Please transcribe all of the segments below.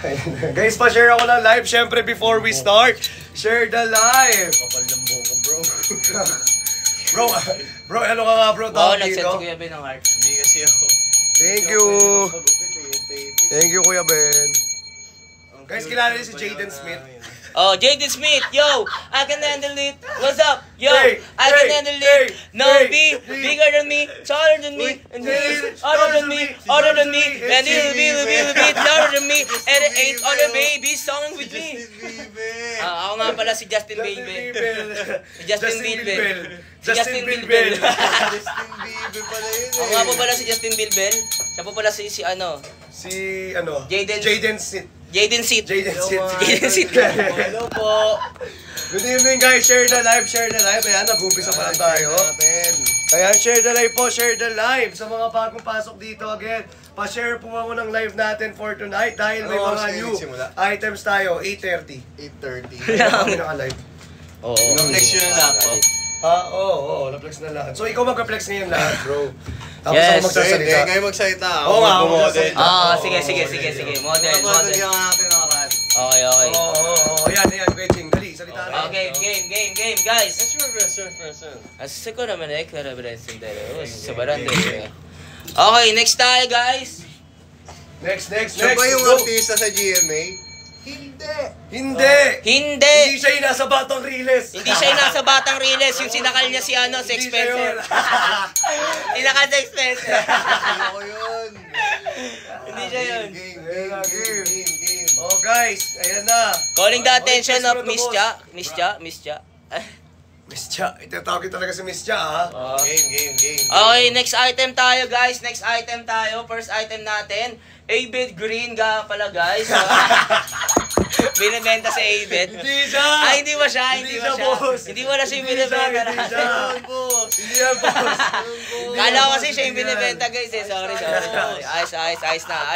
Guys, pa-share ako ng live syempre before we start. Share the live. Kapal ng buko, bro. Bro, ano ka nga bro? Oo, nag-set si Kuya Ben ng heart. Hindi kasi ako. Thank you. Thank you, Kuya Ben. Guys, kilala niyo si Jaden Smith. Oh, Jaden Smith, yo, I can handle it. What's up? Yo, Hey, I can hey, handle hey, it. No, hey, be bigger than me, taller than me, and older than me, older than me, and little bit louder than me, and it ain't all the babies song with me. Ako nga pala si Justin Bieber. Si Justin Bieber. Si Justin Bieber. Justin Bieber pala yun eh. Ako nga po pala si Justin Bieber. Siya po pala si ano? Jaden Smith. Jaden Seat. Jaden Smith. Jaden Seat. Hello po. Good evening guys, share the live. Ayan, nag-umpisa pa lang tayo. Ayan, share the live po, share the live. Sa mga bagong pasok dito again, pa-share po ako ng live natin for tonight dahil may mga new items tayo, 8:30. 8:30. Kami naka-live. Oo. Na-flex yun yung lahat po. Oo, na-flex na lahat. So ikaw magka-flex ngayon lahat, bro. Tapos Yes. ako magsasalita. Kayo magsalita. Oo nga, ako mag-model. magsasalita. Sige. Model. Bigyan ka natin ng karan. Okay. Oo, yan, Queching. Dali, salita na. Okay, game, guys. That's your person. Siguro naman sa baranda. Okay, next tayo, guys. Next. Siya ba yung Go. artista sa GMA? Hindi Hindi siya yung nasa Batang Riles. Hindi siya yung nasa Batang Riles, yung sinakal niya si ano, si Hindi siya Spencer. yun. Sinakal si Spencer. Ako yun. Hindi siya yun. Game. Oh guys, ayan na. Calling the attention of Miss Miss Cha. Miss Cha, itatawag talaga si Miss Cha ha. Game. Okay, next item tayo, guys. First item natin. Abed Green nga pala, guys. Binibenta si Abed. Hindi siya. Ay, hindi ba siya? boss. Hindi mo na siya yung binibenta na. Hindi yan, boss. Kala ko kasi siya yung binibenta, guys. Sorry. Ayos na.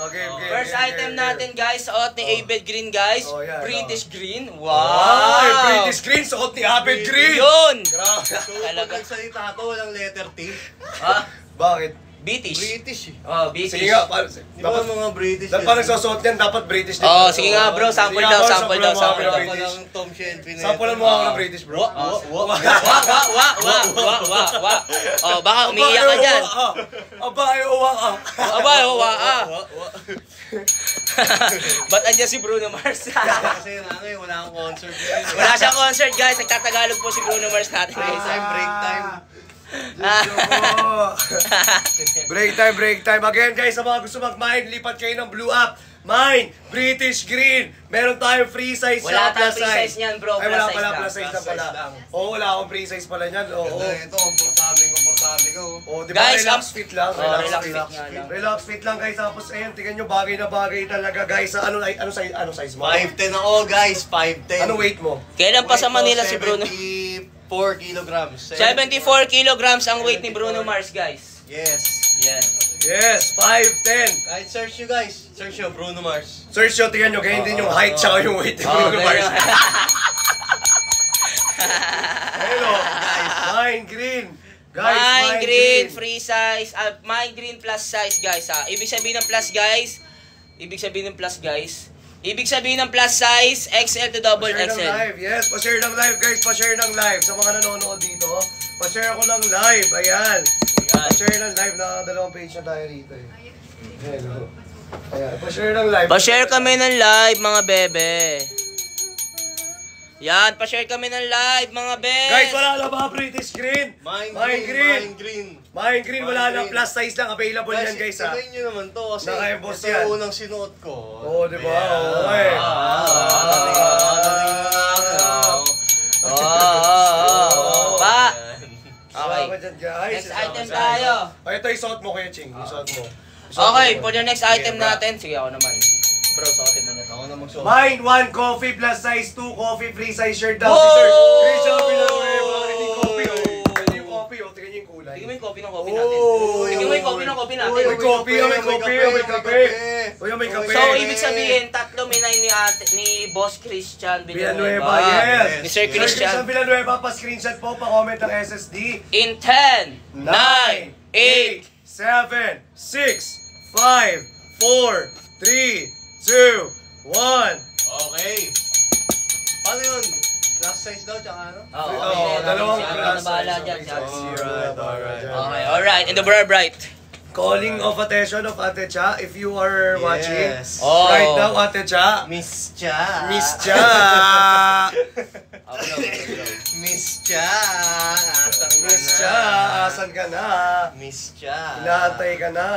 Okay. First item natin, guys. Suot ni Abed Green, guys. Oh, yan, British Green. Ay, Wow! British Green, suot ni Abed Green. Yun! Grabe. So, pag nagsalita ko, walang letter T. Bakit? British. British. Oh, British. Sige nga, Di ba mga British? dapat nagsusuot yan, dapat British din. Oh, sige nga, bro. Sample daw. Sample Ako ng Tom Shelby na Sampulan mo ako ng British, bro. Wa. Oh, baka umiiyak ka dyan. Uwa ka. Ba't andyan si Bruno Mars? Kasi wala akong concert. Wala siyang concert, guys. Nagtatagalog po si Bruno Mars natin, guys. Break time. Break time. Again guys, sa mga gusto mag-mine, lipat kayo ng Blue App. Mine, British Green. Meron tayong free size. Wala tayong plus free size niyan, bro. Ay, wala Plus pala, size plus size na pala. Oo, wala akong free size pala niyan. Oo. Ito, komportable ko. Oh, di ba Guys, relax fit lang? relax fit nga lang. Relax fit lang guys. Tapos ayun, tingnan nyo, bagay na bagay talaga guys. Ano size mo? 5'10 ako, guys. 5'10. Ano weight mo? Kailan pa sa Manila si Bruno? 74 kilograms. 74 kilograms ang weight ni Bruno Mars, guys. Yes. Yes, 5'10. Kahit search nyo, guys. Search nyo, Bruno Mars. Search nyo, tingnan nyo, ganyan din yung height tsaka yung weight ni Bruno Mars. Hello, guys. Mine Green. Guys, Mine Green, free size. Mine Green plus size, guys. Ibig sabihin ng plus, guys. Ibig sabihin ng plus size, XL to double Pa-share ng XL. live, yes. Pa-share ng live, guys. Pa-share ng live. Sa mga nanonood dito, pa-share ako ng live. Ayan. Pa-share ng live. Nakakadalawang page na tayo rito. Ayan, ayan. Pa-share ng live. Pa-share kami ng live, mga bebe. Yan, pa-share kami ng live, mga bebe. Guys, wala na ba British Green? Mine Green. Wala na. Plus size lang. Available yan, guys, ha. Sabihin nyo naman to kasi Naka-emboss ito yan. yung unang sinuot ko. Oo, di ba? Oo, eh. Pa. Okay. Salamat dyan, guys. Next item tayo. Ay, ito isuot mo, Kuya Ching. Isuot mo. Okay, for the next item natin. Sige, ako naman. Bro, suotin mo na to. Ako na magsuot. Mine, 1 coffee plus size 2 coffee free size shirt daw Whoa! si Sir Christian Villanueva. Hindi coffee, oh. Tingnan yung coffee, oh. Tingnan yung kulay. Tignan mo yung copy ng copy natin. Oh! Tignan mo yung copy ng copy natin. May coffee, may kape. Uy, may kape. So, ibig sabihin, tatlo minay ni Boss Christian Villanueva, Villanueva. yes. Ni Sir Christian. Villanueva, pa-screenshot po, pa-comment ng SSD. In 10, 9, 8, 7, 6, 5, 4, 3, 2, 1. Okay. Paano yun? Class size daw, tsaka ano? Oo, dalawang class bahala size. dyan. Alright. Okay, alright. In the bright. Calling of attention of Ate Cha, if you are watching Oh. right now, Ate Cha, Miss Cha. Miss Cha. Miss Cha. Miss Cha, asan ka na? Miss Cha. Inaantay ka na.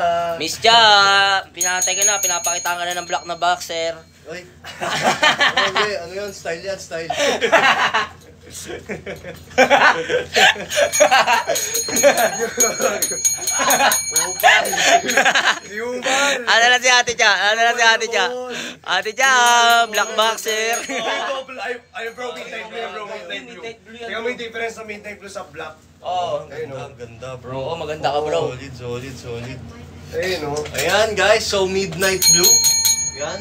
Miss Cha, pinatay ka na, pinapakita ka na ng black na boxer. Uy. Ano yun? Style yan, style. Human. Ano na si Ate Cha? Ano na si Ate Cha? Ate Cha, black boxer. Ay, bro, midnight blue, bro, midnight blue. Tingnan mo yung difference sa midnight blue sa black. Oo. Ayun, Ang ganda, bro. Oo, maganda ka, bro. Solid. Ayun, oh. Ayan, guys. So, midnight blue. Ayan.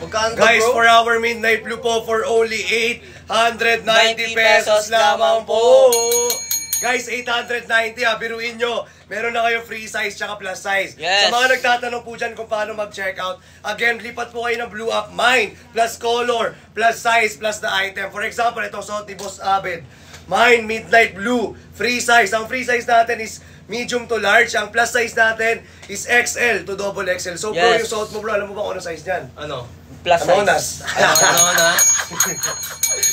Magkano to, Guys, bro? for our midnight blue po, for only 890 pesos lamang po. Guys, 890 ha, biruin nyo. Meron na kayo free size tsaka plus size. Yes. Sa mga nagtatanong po dyan kung paano mag-checkout, again, lipat po kayo ng Blue Up Mine, plus color, plus size, plus the item. For example, ito suot ni Boss Abed. Mine Midnight Blue, free size. Ang free size natin is medium to large. Ang plus size natin is XL to double XL. So bro, Yes. yung suot mo bro, alam mo ba kung ano size niyan? Ano? Plus Anonas. size. Ano na?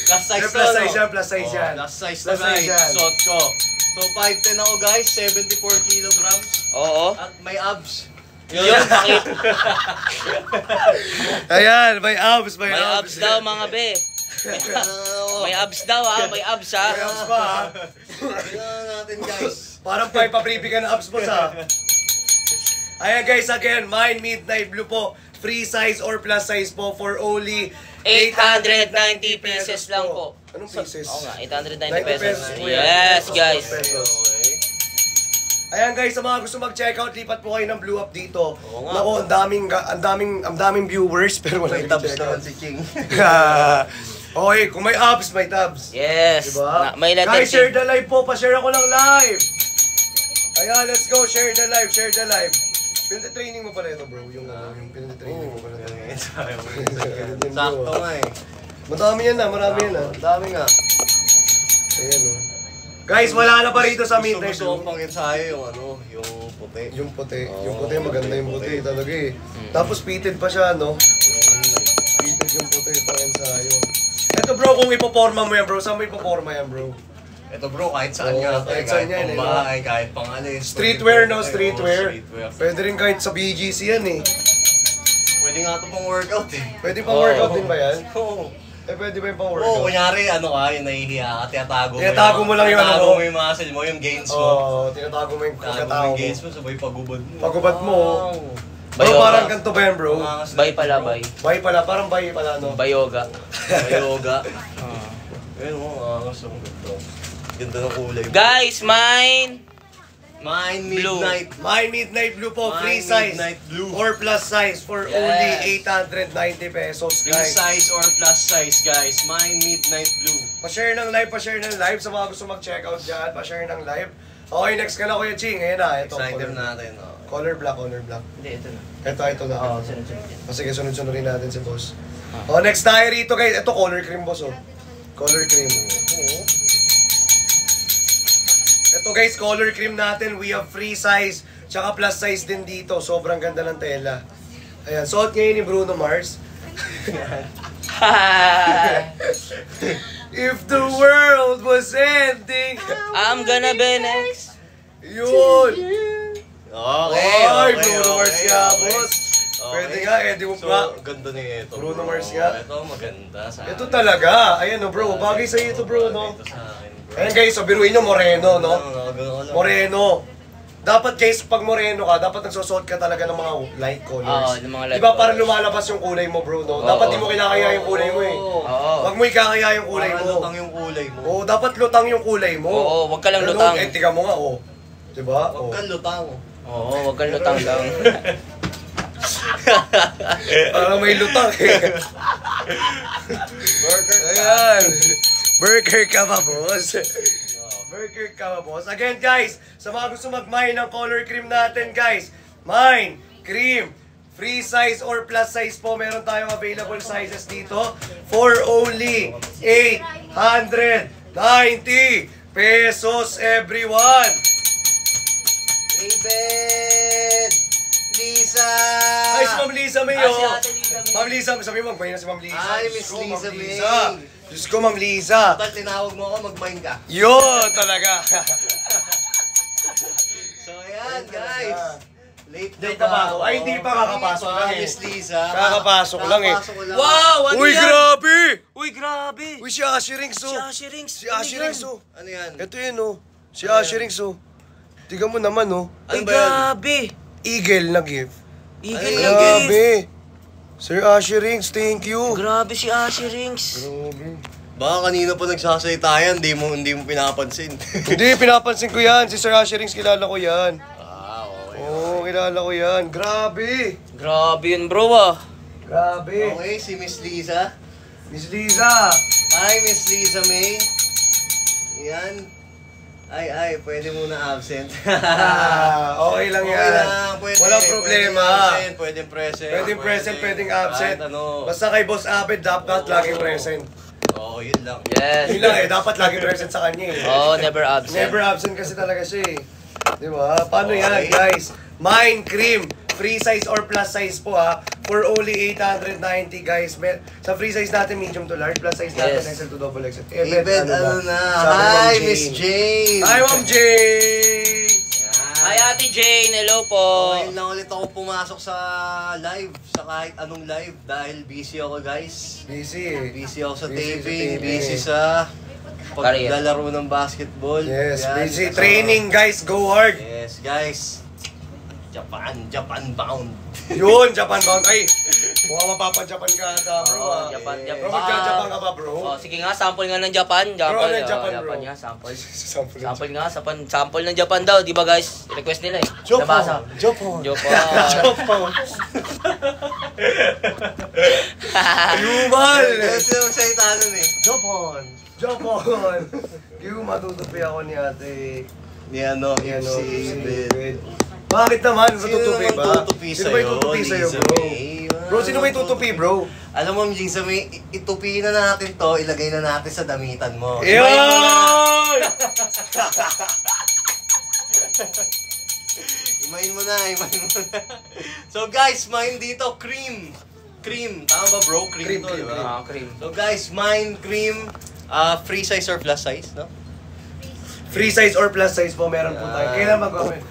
Plus size Plus to, no? size yan, plus size yan. Plus size Plus na, size guys. yan. Suot ko. So, 5'10 ako, guys. 74 kilograms. Oo. At may abs. Yun, bakit? Ayan, may abs, may May abs. abs daw, mga be. May abs daw, ha? May abs, ha? May abs pa ha. Tingnan natin, guys. Parang pa-pripi ka na abs mo sa. Ayan guys, again, Mine Midnight Blue po. Free size or plus size po for only 890 pieces lang po. Anong pieces? Oo nga, 890 90 pesos. pesos po yan. Yes, guys. Pesos. Okay. Ayan guys, sa mga gusto mag-checkout, lipat po kayo ng Blue Up dito. Oo nga. Naku, ang daming viewers, pero wala May yung tabs naman check-out. si King. Okay, kung may abs, may tabs. Yes. Diba? May letter Guys, C. share the live po. Pa-share ako ng live. Ayan, let's go. Share the live. Share the live. Pinag-training mo pala ito, bro. Yung pinag-training mo pala ito. Sakto nga eh. Madami yan na, marami yan na. Ang dami nga. Ayan o. Guys, wala na pa rito sa midnight. Gusto ko pang ensayo yung ano, yung puti. Yung puti. Oo, Yung puti, maganda yung puti puti. talaga eh. Tapos fitted pa siya, no? Fitted yung puti, pang ensayo. Ito bro, kung ipoporma mo yan bro, saan mo ipoporma yan bro? Ito bro, kahit saan Oo, nga. kahit Kahit saan yan, pang bahay, kahit pang alis. Streetwear, no? Oo, Streetwear. streetwear. Pwede rin kahit sa BGC yan eh. Pwede nga ito pang workout eh. Pwede pang workout din ba yan? Oo. Eh, pwede ba yung pang Oo, workout? kunyari, ano ka, yung nahihiya ka, tinatago mo. Tinatago mo lang yung ano tinatago mo. mo yung muscle mo, yung gains mo. Oo, tinatago mo yung Tinatago mo kakatao yung mo. gains mo, sabay pagubad mo. Pagubad mo. Wow. Bro, Bayoga. parang ganito ba yan bro? Bay pala, bay. Bay pala, parang bay pala no? Bayoga. Yoga. Ayun mo, angas ang ganda. Ganda ng kulay. Guys, mine. Mine Blue. Midnight. My Midnight Blue po, free Mine size. Midnight Blue. Or plus size for Yes. only 890 pesos Free guys. size or plus size, guys. Mine Midnight Blue. Pa-share ng live, pa-share ng live. Sa mga gusto mag-checkout dyan, pa-share ng live. Okay, next ka na Kuya Ching. Ayan na, ito. Next color, item natin. Oh. color black, color black. Hindi, ito na. Ito na. Oo, sunod-sunod yan. Sige, sunod-sunod rin natin si boss. Oh, next tayo rito guys. Ito, color cream boss oh. Color cream. Oo. Ito guys, color cream natin. We have free size, tsaka plus size din dito. Sobrang ganda ng tela. Ayan, suot ngayon ni Bruno Mars. If the world was ending. I'm gonna be next. Yun. Okay, Ay, okay, Bruno Mars okay, nga, okay. boss. Okay. Pwede nga, Eddie mo So, pa. ganda na ito. Bruno bro. Mars nga. Ito maganda sa Ito talaga. Ayan no bro, bagay sa'yo ito bro, no? Ito sa akin, bro. Ayan guys, so biruin nyo, moreno, no? Ano? Moreno. Dapat guys, pag moreno ka, dapat nagsusuot ka talaga ng mga light colors. Oo, ng mga light Diba para colors. lumalabas yung kulay mo bro, no? Oo. Dapat di mo kinakaya yung kulay mo eh. Oo. Wag mo ikakaya yung kulay Para mo. lutang yung kulay mo. Oo, dapat lutang yung kulay mo. Oo, wag ka lang Pero, lutang. Eh, tika mo nga, oh. Diba? Huwag Oh. kang lutang. Oo, wag kang lutang lang. Parang may lutang eh. Burger ka. Ayan. Burger ka ba, boss? Burger ka ba, boss? Again, guys, sa mga gusto mag-mine ng color cream natin, guys, mine, cream, Free size or plus size po, meron tayong available sizes dito for only 890 pesos everyone. David! Lisa! Ay, si Ma'am Lisa May, Ah, si oh. Ate Lisa May. Ma'am Lisa, sabi mo, magbahin na si Ma'am Lisa. Ay, Miss Diyos ko, Lisa Ma'am May. Lisa. Diyos ko, Ma'am Lisa. Total, tinawag mo ako, mag-mine ka. Yun, talaga. So, ayan, guys. Late Late na ba ako? Ay, hindi pa, kakapasok lang eh. Miss Lisa. Kakapasok lang eh. Kakapasok ko lang. Wow! Ano Uy, yan? grabe! Uy, grabe! Uy, si Ashy Rings, oh. Si Ashy Rings. Si Ashy Rings, oh. Ano yan? Ito yun, oh. Si Ashy Rings, oh. Tignan mo naman, oh. Ay, Ano ba yan? grabe! Eagle na gift. Eagle Ano na yan? gift. Grabe. Sir Ashy Rings, thank you. Grabe si Ashy Rings. Grabe. Baka kanina pa nagsasalita yan, hindi mo pinapansin. Hindi, pinapansin ko yan. Si Sir Ashy Rings, kilala ko yan. Okay. Oo, kilala ko yan. Grabe. Grabe yun, bro, ah. Grabe. Okay, si Miss Lisa. Miss Liza. Hi, Miss Lisa May. Yan. Ay, pwede muna absent. Okay lang Okay yan. lang, pwede. Walang problema. Pwedeng present. Pwedeng present, pwedeng absent. Kahit ano. Basta kay Boss Abed, dapat laging present. Oo, yun lang. Yes. Yun lang eh, dapat laging present sa kanya eh. Oh, never absent. Never absent kasi talaga siya eh. Di ba? Paano yan, guys? Mind Cream. Free size or plus size po ha. For only 890 guys. Sa free size natin, medium to large. Plus size natin, Yes. XL to double XL. David, ano na? Sabi Ma'am Hi, Jane. Miss Jane. Hi, Ma'am Jane! Hi, Ate Jane. Hello po. Ngayon lang ulit ako pumasok sa live, sa kahit anong live, dahil busy ako, guys. Busy eh. Busy ako sa Busy sa taping, taping. busy sa paglalaro ng basketball. Yes, Yan. busy. Training guys, go hard. Yes, guys. Japan bound. Yun, Japan bound. Ay, mukhang mapapa-Japan ka ata, bro. Oh, ah. Japan. Bro, magja-Japan ka ba, bro? Oh, sige nga, sample nga ng Japan. Bro, ano yung Japan, bro? Japan nga, sample. Sample lang. Sample nga, sample ng Japan daw, di ba guys? Request nila eh. Nabasa. Japan. Japan. Japan. Yumal. Kaya sila magsalita nun eh. Japan. Japan. Yung matutupi ako ni ate. Ni ano, Yan, si David. Bakit naman? Sino Matutupi naman ba? tutupi Sino ba yung sa'yo? tutupi sa'yo, Lisa bro? May. Bro, sino ba yung tutupi, bro? Alam mo, Lisa May, itupiin na natin to, ilagay na natin sa damitan mo. Yun! Ibahin mo na. Imahin mo na. So guys, mine dito, cream. Cream. Tama ba bro? Cream, Cream, to, cream, di ba? Cream. So guys, mine cream, free size or plus size, no? Free size or plus size po, meron po tayo. Kailan mag-comment?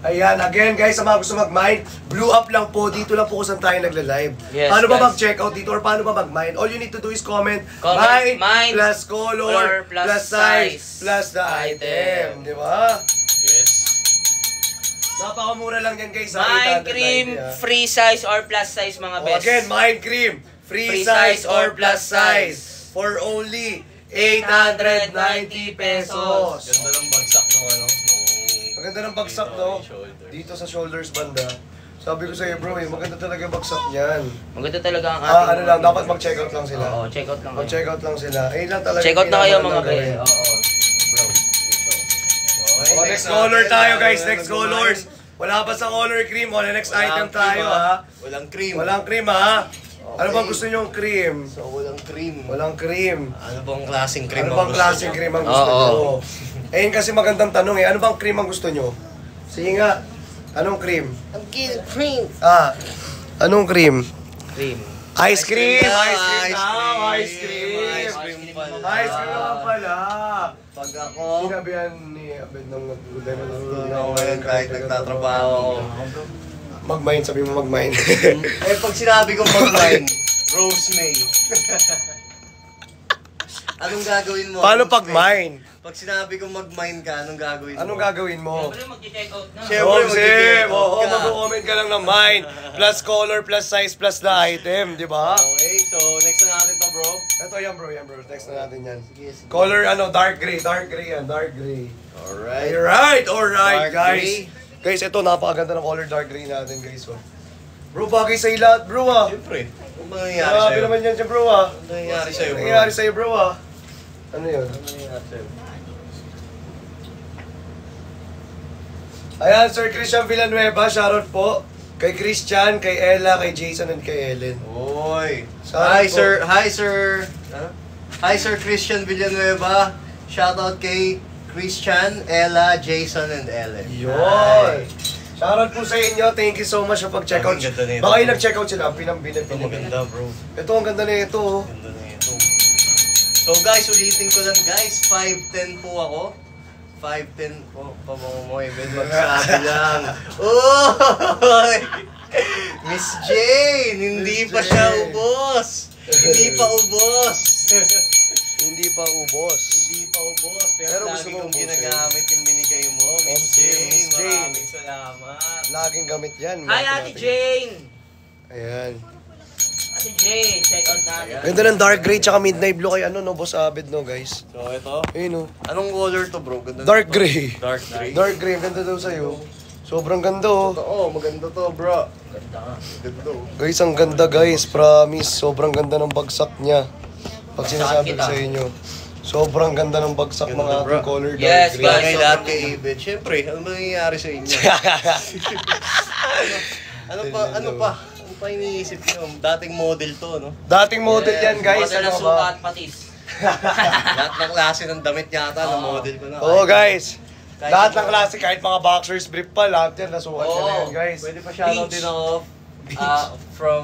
Ayan, again guys, sa mga gusto mag-mine, blue up lang po, dito lang po kung saan tayo nagla-live. Yes, Paano ba guys. mag-check out dito or paano ba mag-mine? All you need to do is comment Mine plus color, plus size, plus the item. Di ba? Yes. Napakamura lang yan guys. sa Mind 890, cream, ah. free size or plus size mga Oh, best. again, Mind Cream, free size or plus size for only 890 pesos. Ganda ng bagsak ng ano, Maganda ng bagsak, no? Dito sa shoulders banda. Sabi ko sa'yo, bro, maganda talaga bagsak niyan. Maganda talaga ang ating... Ano lang, dapat mag-check out lang sila. Oo, check out lang kayo. Mag-check out lang sila. Ayun lang talaga. Check out na kayo mga pinakamagandang kaya. gawin. Oo. Bro. Oh, next color tayo guys, next colors. Wala pa sa color cream, next item tayo ha. Walang cream. Walang cream ha. Ano bang gusto nyong cream? So, walang cream. Walang cream. Ano bang klaseng cream Ano ang bang gusto klaseng niyo? cream ang gusto Oo. nyo? Ayun kasi magandang tanong eh. Ano bang cream ang gusto nyo? Sige nga. Anong cream? Ang cream. Anong cream? Cream. Ice cream! na, Ice cream! ice Ah, cream. ice cream! Ice cream pala. Ice cream naman pala! Pag ako, Sinabihan ni Abed ng nagbuday mo ako ngayon kahit nagtatrabaho ako. Mag-mine, sabi mo mag-mine. Eh, pag sinabi kong mag-mine, Rose May. Anong gagawin mo? Paano Rose pag May? mine? Pag sinabi kong mag-mine ka, anong gagawin mo? Anong gagawin mo? Siyempre mag-check out na. Siyempre, Joseph! mag-check out Oo, ka. mag-comment ka lang ng mine. Plus color, plus size, plus the item, di ba? Okay, so next na natin to bro. Ito yan bro, Next na natin yan. Sige, sige. Color dark gray yan, dark gray. Alright. Alright, Dark guys. Guys, ito, napakaganda ng color dark gray natin, guys. Oh. Bro, bagay sa'yo lahat, bro, ah. Siyempre. Ano ba nangyayari Grabe sa'yo? naman yan siya, bro, ah. Ano nangyayari sa'yo Ano bro? nangyayari sa'yo, bro, ah? Ano yun? Ano nangyayari sa'yo? Ayan, Sir Christian Villanueva, shoutout po. Kay Christian, kay Ella, kay Jason, and kay Ellen. Oy. Sana Hi po. sir, hi sir. Hi sir Christian Villanueva. Shoutout kay Christian, Ella, Jason, and Ellen. Yun! Shoutout po sa inyo. Thank you so much sa pag-checkout. Ang ganda nito. Baka yung nag-checkout sila. Pinambilan. Ito maganda bro. Ito, ang ganda na ito. Oh. Ganda na ito. So guys, ulitin ko lang guys. 5'10 po ako. 5'10 po. Pabangomoy. Ben magsabi lang. Oy! Miss Jane! Hindi pa siya ubos! Hindi pa ubos! Hindi pa ubos. Hindi pa ubos. Pero Pero lagi gusto mo kong ubusin. ginagamit yung binigay mo. Miss Jane, Miss Jane. maraming salamat. Laging gamit yan. Hi, Ate Jane! Ayan. Ate Jane, check out natin. Ganda ng dark gray tsaka midnight blue kay ano no, Boss Abed no guys. So ito, Ayun oh. anong color to bro? Ganda Dark to. gray. Dark gray. Dark gray, ganda daw sa'yo. Sobrang ganda oh. Oo, maganda to bro. Ganda nga. Ganda oh. Guys, ang ganda guys, promise. Sobrang ganda ng bagsak niya. Pag sinasabi ko kita. sa inyo. Sobrang ganda ng bagsak ng Ganda, ating bro. color dark Yes, gray. guys. Bagay sobrang lahat kay ganda. Ibed. Siyempre, ano ba nangyayari sa inyo? Ano pa iniisip nyo? Dating model to, no? Dating model yan guys. Model Ano ng ba? suka at patis. Lahat ng klase ng damit yata na model ko na. Oo guys. Kahit Lahat ano. ng klase, kahit mga boxers, brief pa, lahat yan. Nasukat ka na Oo. yan guys. Pwede pa shoutout Beach. din ako from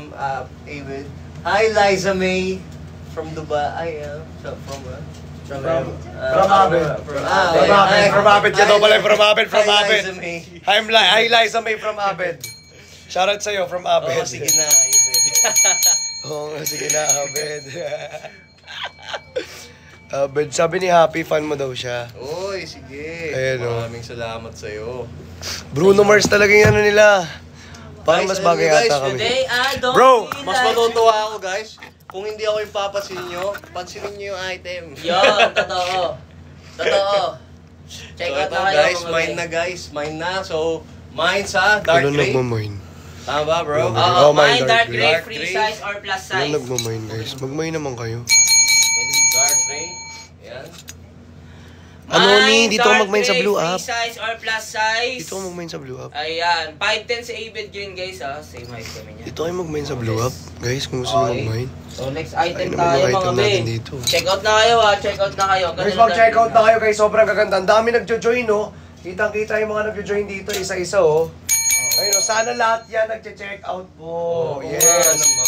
Ibed. Hi Liza May from Dubai. From Abed. From Abed. From Abed. Yan daw pala yung from Abed. From Hi, Abed. Liza May. Hi Liza May from Abed. Shoutout sa'yo from Abed. Oo, sige na, Ibed. Oo, sige na, Abed. Abed, sabi ni Happy, fan mo daw siya. Oy, sige. Ayan, oh. Maraming salamat sa'yo. Bruno Mars talaga yung ano nila. Parang Guys, mas bagay alam nyo, guys, yata kami. Today, I don't Bro, feel Mas like- matutuwa ako, guys. Kung hindi ako yung papasin nyo, pansinin nyo yung item. Yun, totoo. Totoo. Check So out ito, na kayo guys, mga mine be. na guys. Mine na. So, mine sa dark Ano gray. nagmamine? Tama ba, bro? Oh, Oo, mine, mine dark dark gray. gray, Dark free gray. size or plus Ano size. nagmamine guys? Magmine naman kayo. Dark gray. Ayan. Ano ni? Mine, Dito ako dark magmine sa gray, blue free app. size or plus size. Dito ako magmine sa blue app. Ayan, 5'10 sa Avid Green guys ha. Same height kami niya. Dito kayo magmine sa blue app. Guys, kung gusto nyo Okay. magmine. So next Ay item naman tayo yung mga item be. natin dito. Check out na kayo ha, check out na kayo. Guys, mag-check out na kayo guys. Sobrang gaganda. Ang dami nagjo-join no. Kitang-kita yung mga nagjo-join dito isa-isa oh. Ayun oh, sana lahat yan nagche-check out po. Yes. Yes. naman.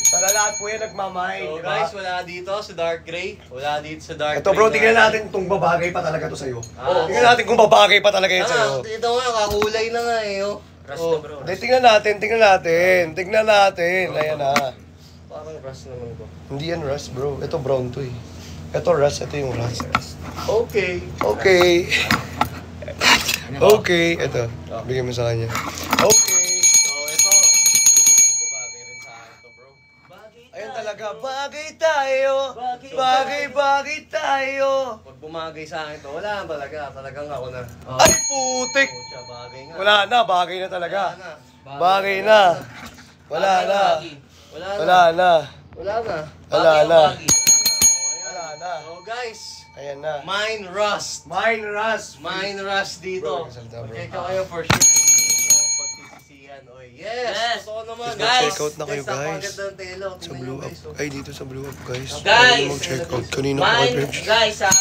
Sana lahat po yan nagmamine, So, di ba? guys, wala dito sa dark gray. Wala dito sa dark Ito bro, gray. tingnan natin kung babagay pa talaga to sa'yo. Oo. Tingnan natin kung babagay pa talaga yan sa'yo. Ito mo, kakulay na nga eh. Oh. Rasta bro. Hindi, tingnan natin. Tingnan natin. Ayan na. Parang rust naman ko. Hindi yan rust bro. Ito brown to eh. Ito rust, ito yung rust. Okay. Okay. Okay. Ito. Bigyan mo sa kanya. Okay. So, ito. Tingin ko bagay rin sa akin to, bro. Bagay Ayan talaga. Bagay tayo. Bagay Bagay tayo. Pag bumagay sa akin to, wala na talaga. Talagang ako na. Ay putik. Pucha, bagay nga. Wala na. Bagay na talaga. Wala na. Bagay na. Wala na. Wala na. Wala na. Wala na. Wala na. Oh, ayan. Wala na. So, guys. Ayan na. Mine rust. Mine rust. Mine rust dito. Bro, kasalita, bro. Check kayo for sure. Hindi nyo pagsisisihan. Oy, yes! Yes. Totoo naman. Guys, check out na kayo, guys. Napakaganda ng tela. Sa Tingnan blue nyo, up. guys, oh. Ay, dito sa blue up, guys. Guys! Ano mag-check out? Kanina pa Mine, kayo. guys ha.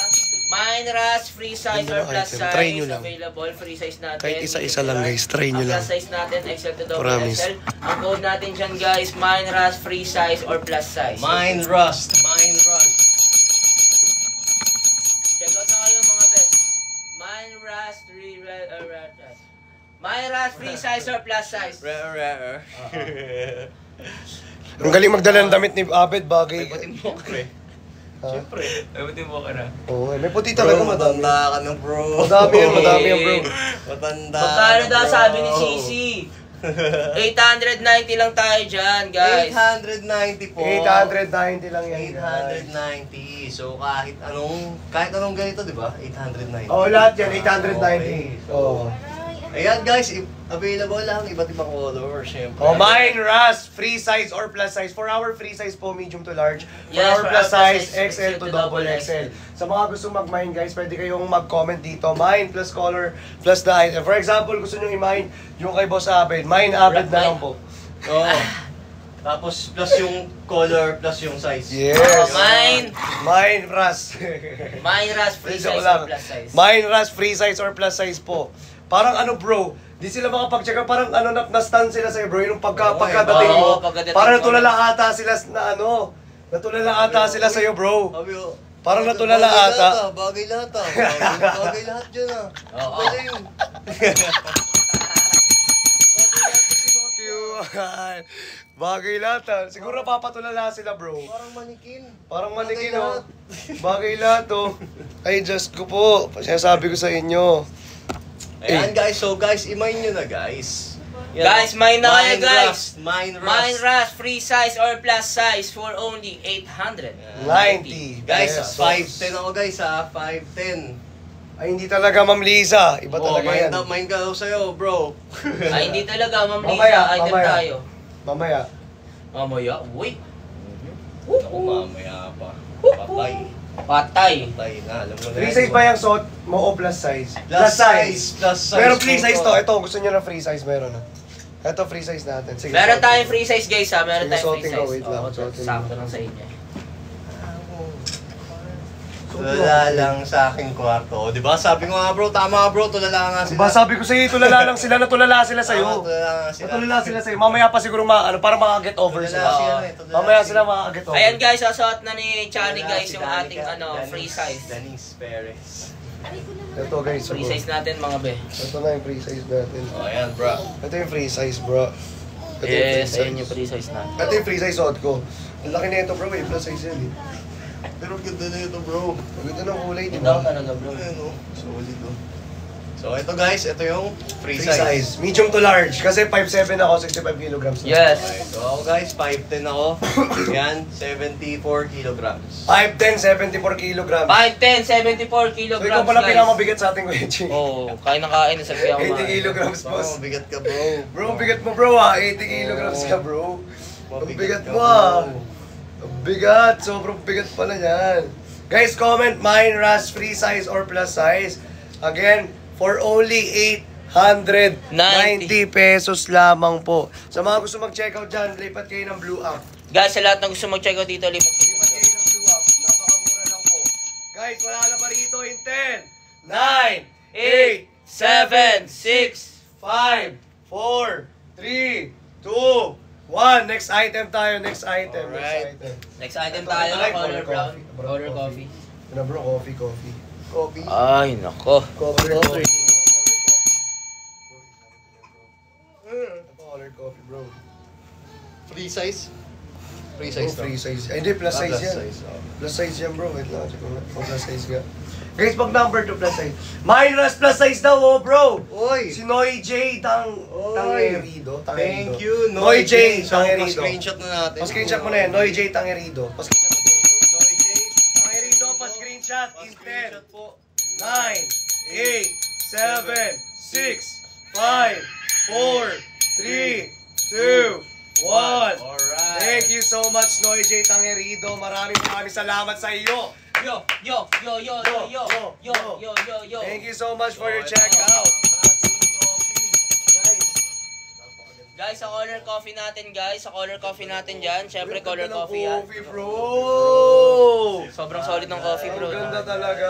Mine Rust, free size Ganda or ng plus item. size. Try nyo lang. Available, free size natin. Kahit isa-isa lang, guys. Try nyo Ang lang. plus size natin, XL to double Promise. XL. Ang code natin dyan guys, Mine Rust, free size or plus size. Mine rust. Mine rust. Check out na kayo mga best. Mine Rust, Mine Rust, free size or plus size. Rare. Ang galing magdala ng damit ni Abed, bagay. May puting mo ka eh. Siyempre. Ayutin mo ka na. Oo, may puti talaga Bro, madami. matanda ka na bro. Madami yan, bro. Matanda Magkano ka, daw bro. sabi ni Sisi? 890 lang tayo dyan guys. 890 po. 890 lang yan, guys. 890. So kahit anong ganito, 'di ba? 890. Oo, lahat yan, 890. Okay. Oo. Ayan guys, available lang iba't ibang color, syempre. Oh, mine, Ras, free size or plus size. For our free size po, medium to large. For Yes, our for plus our plus size, size, XL to double XL. Sa mga gusto mag-mine guys, pwede kayong mag-comment dito. Mine plus color plus the item. For example, gusto nyo i-mine yung kay Boss Abed. Mine Abed na lang po. Oo. Tapos plus yung color plus yung size. Yes. Mine. Mine, Ras. Mine Ras, free size or plus size. Mine, Ras, free size or plus size po. Parang ano bro, di sila makapag-check up, parang ano na-stand sila sa'yo bro, yung pagkadating mo. pagkadating Parang mo. natulala ata sila na ano, natulala ata sila sa'yo bro. Sabi ko, Parang natulala bagay ata. lahat ah, bagay lahat ah. Bagay lahat dyan ah. Oo. Bagay yun. Bagay lahat ah. Siguro papatulala sila bro. Parang manikin. Parang manikin Bagay oh. lahat. Bagay lahat oh. Ay, Diyos ko po. Sinasabi ko sa inyo. Ayan guys, so guys, imine nyo na guys. Yan, Guys, mine na kayo Mine guys. Rust, Mine Rust. Mine Ras, free size or plus size for only 890. 90. Guys, Yes, 5'10 ako guys ha, 5'10. Ay, hindi talaga Ma'am Liza. Iba Oh, talaga yan. mine ka daw sa'yo, bro. Ay, hindi talaga, Ma'am Mamaya, Lisa, item mamaya. tayo. Mamaya. Mamaya, uy. Ako mamaya pa. Patay. Patay. Patay na, alam mo na. Free size ba yung suot mo o plus size? Plus size. Plus size. Pero free size to. po. Ito, gusto nyo na free size, meron na. Ito, free size natin. Sige, Meron suotin tayong ko. free size guys ha, meron Sige, tayong free suotin ko, size. wait lang, Oo, suotin sakto mo. lang sa inyo. Tulala lang sa aking kwarto. Di ba? Sabi ko nga bro, tama bro, tulala nga sila. Diba sabi ko sa'yo, tulala lang sila, natulala sila Tama, sa'yo. tulala nga sila. Natulala sila sa'yo. Mamaya pa siguro para maka-get over Tulala sila. sila, tulala Mamaya sila. sila maka-get over. Ayan guys, sasuot na ni Chani Tulala guys si yung Danica, ating Danis, free size. Danis Perez. Ito guys, Free ito. size natin mga be. Ito na yung free size natin. O, ayan bro. Ito yung free size, bro. Ito yung free Yes, size. ayun yung free size natin. Ito yung free size suot ko. Ang laki na ito bro, eh. Plus size yan eh. Pero ganda na ito bro. Ang ganda ng kulay, di Ito ba? talaga bro. Ayan o, solid o. So ito guys, ito yung free Free size. size. Medium to large. Kasi 5'7 ako, 65 kilograms. na. Yes. Okay, so ako guys, 5'10 ako. Yan, 74 kilograms. 5'10", 74 kilograms. 5'10", 74 So kilograms ikaw pala guys. pinakamabigat sa ating Kuya Ching. Oo, kain ng kain, sabi ako 80 kilograms, boss. Oh, bigat ka bro. Bro, ang bigat mo bro ah. 80 kilograms ka bro. Ang bigat ka, mo ah. bro. Ang bigat. Sobrang bigat pala yan. Guys, comment mine, Ras, free size or plus size. Again, for only 890 pesos lamang po. Sa mga gusto mag-check out dyan, lipat kayo ng Blue App. Guys, sa lahat ng gusto mag-check out dito, lipat. Lipat kayo ng Blue App. Napakamura lang po. Guys, wala na pa rito in 10, 9, 8, 8, 7, 6, 5, 4, 3, 2, 1. Next item tayo, next item. Alright. Next item. Next item Ito, tayo, I like color brown. coffee. Color coffee. Ano bro, coffee. Coffee. Ay, nako. Coffee. Coffee. Colored coffee bro. Free size? Free Oh, size to. free size. Ay, hindi, plus Ah, size plus yan. size, oh. Plus size yan bro. Wait lang, check ko nga. Oh, plus size nga. Guys, pag number 2 plus size. Minus plus size daw, oh bro. Oy! Si Noy J. Tangerido. Thank you, Noy J. So, Tangerido. pa-screenshot na natin. Pa-screenshot mo na yan. Noy J. Tangerido. Pa-screenshot mo. Noy J. Tangerido, pa-screenshot. In 10, Pa-screenshot po. 9, 8, 7, 6, 5, 4, 3, 2, 1. Alright. Thank you so much, Noy J. Tangerido. Maraming salamat sa iyo. Yo, yo, yo, yo, yo, yo, yo, yo, yo, yo. Thank you so much for your checkout. Guys, sa color coffee natin, guys. Sa color coffee natin dyan. Siyempre, color coffee yan. Coffee, bro. Sobrang solid ng coffee, bro. Ang ganda talaga.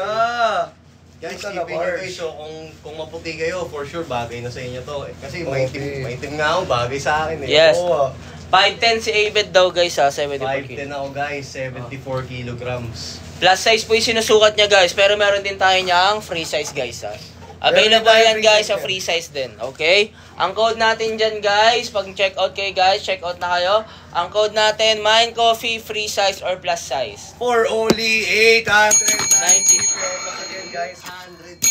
Guys, Ganda na keeping nyo bars. guys, so kung maputi kayo, for sure, bagay na sa inyo to. Kasi Okay. maitim nga ako, bagay sa akin eh. Yes. Oo, ah. 5'10 si Abed daw, guys, ha. 74 5'10 kilo. ako guys, 74 kilograms. Plus size po yung sinusukat niya, guys. Pero meron din tayo niyang free size, guys, ha. Available Meron din tayo yan, free guys, size sa yan. free size din. Okay? Ang code natin dyan, guys, pag check out kayo, guys, check out na kayo. Ang code natin, Mind Coffee, free size or plus size. For only 890 pesos again, guys. 190.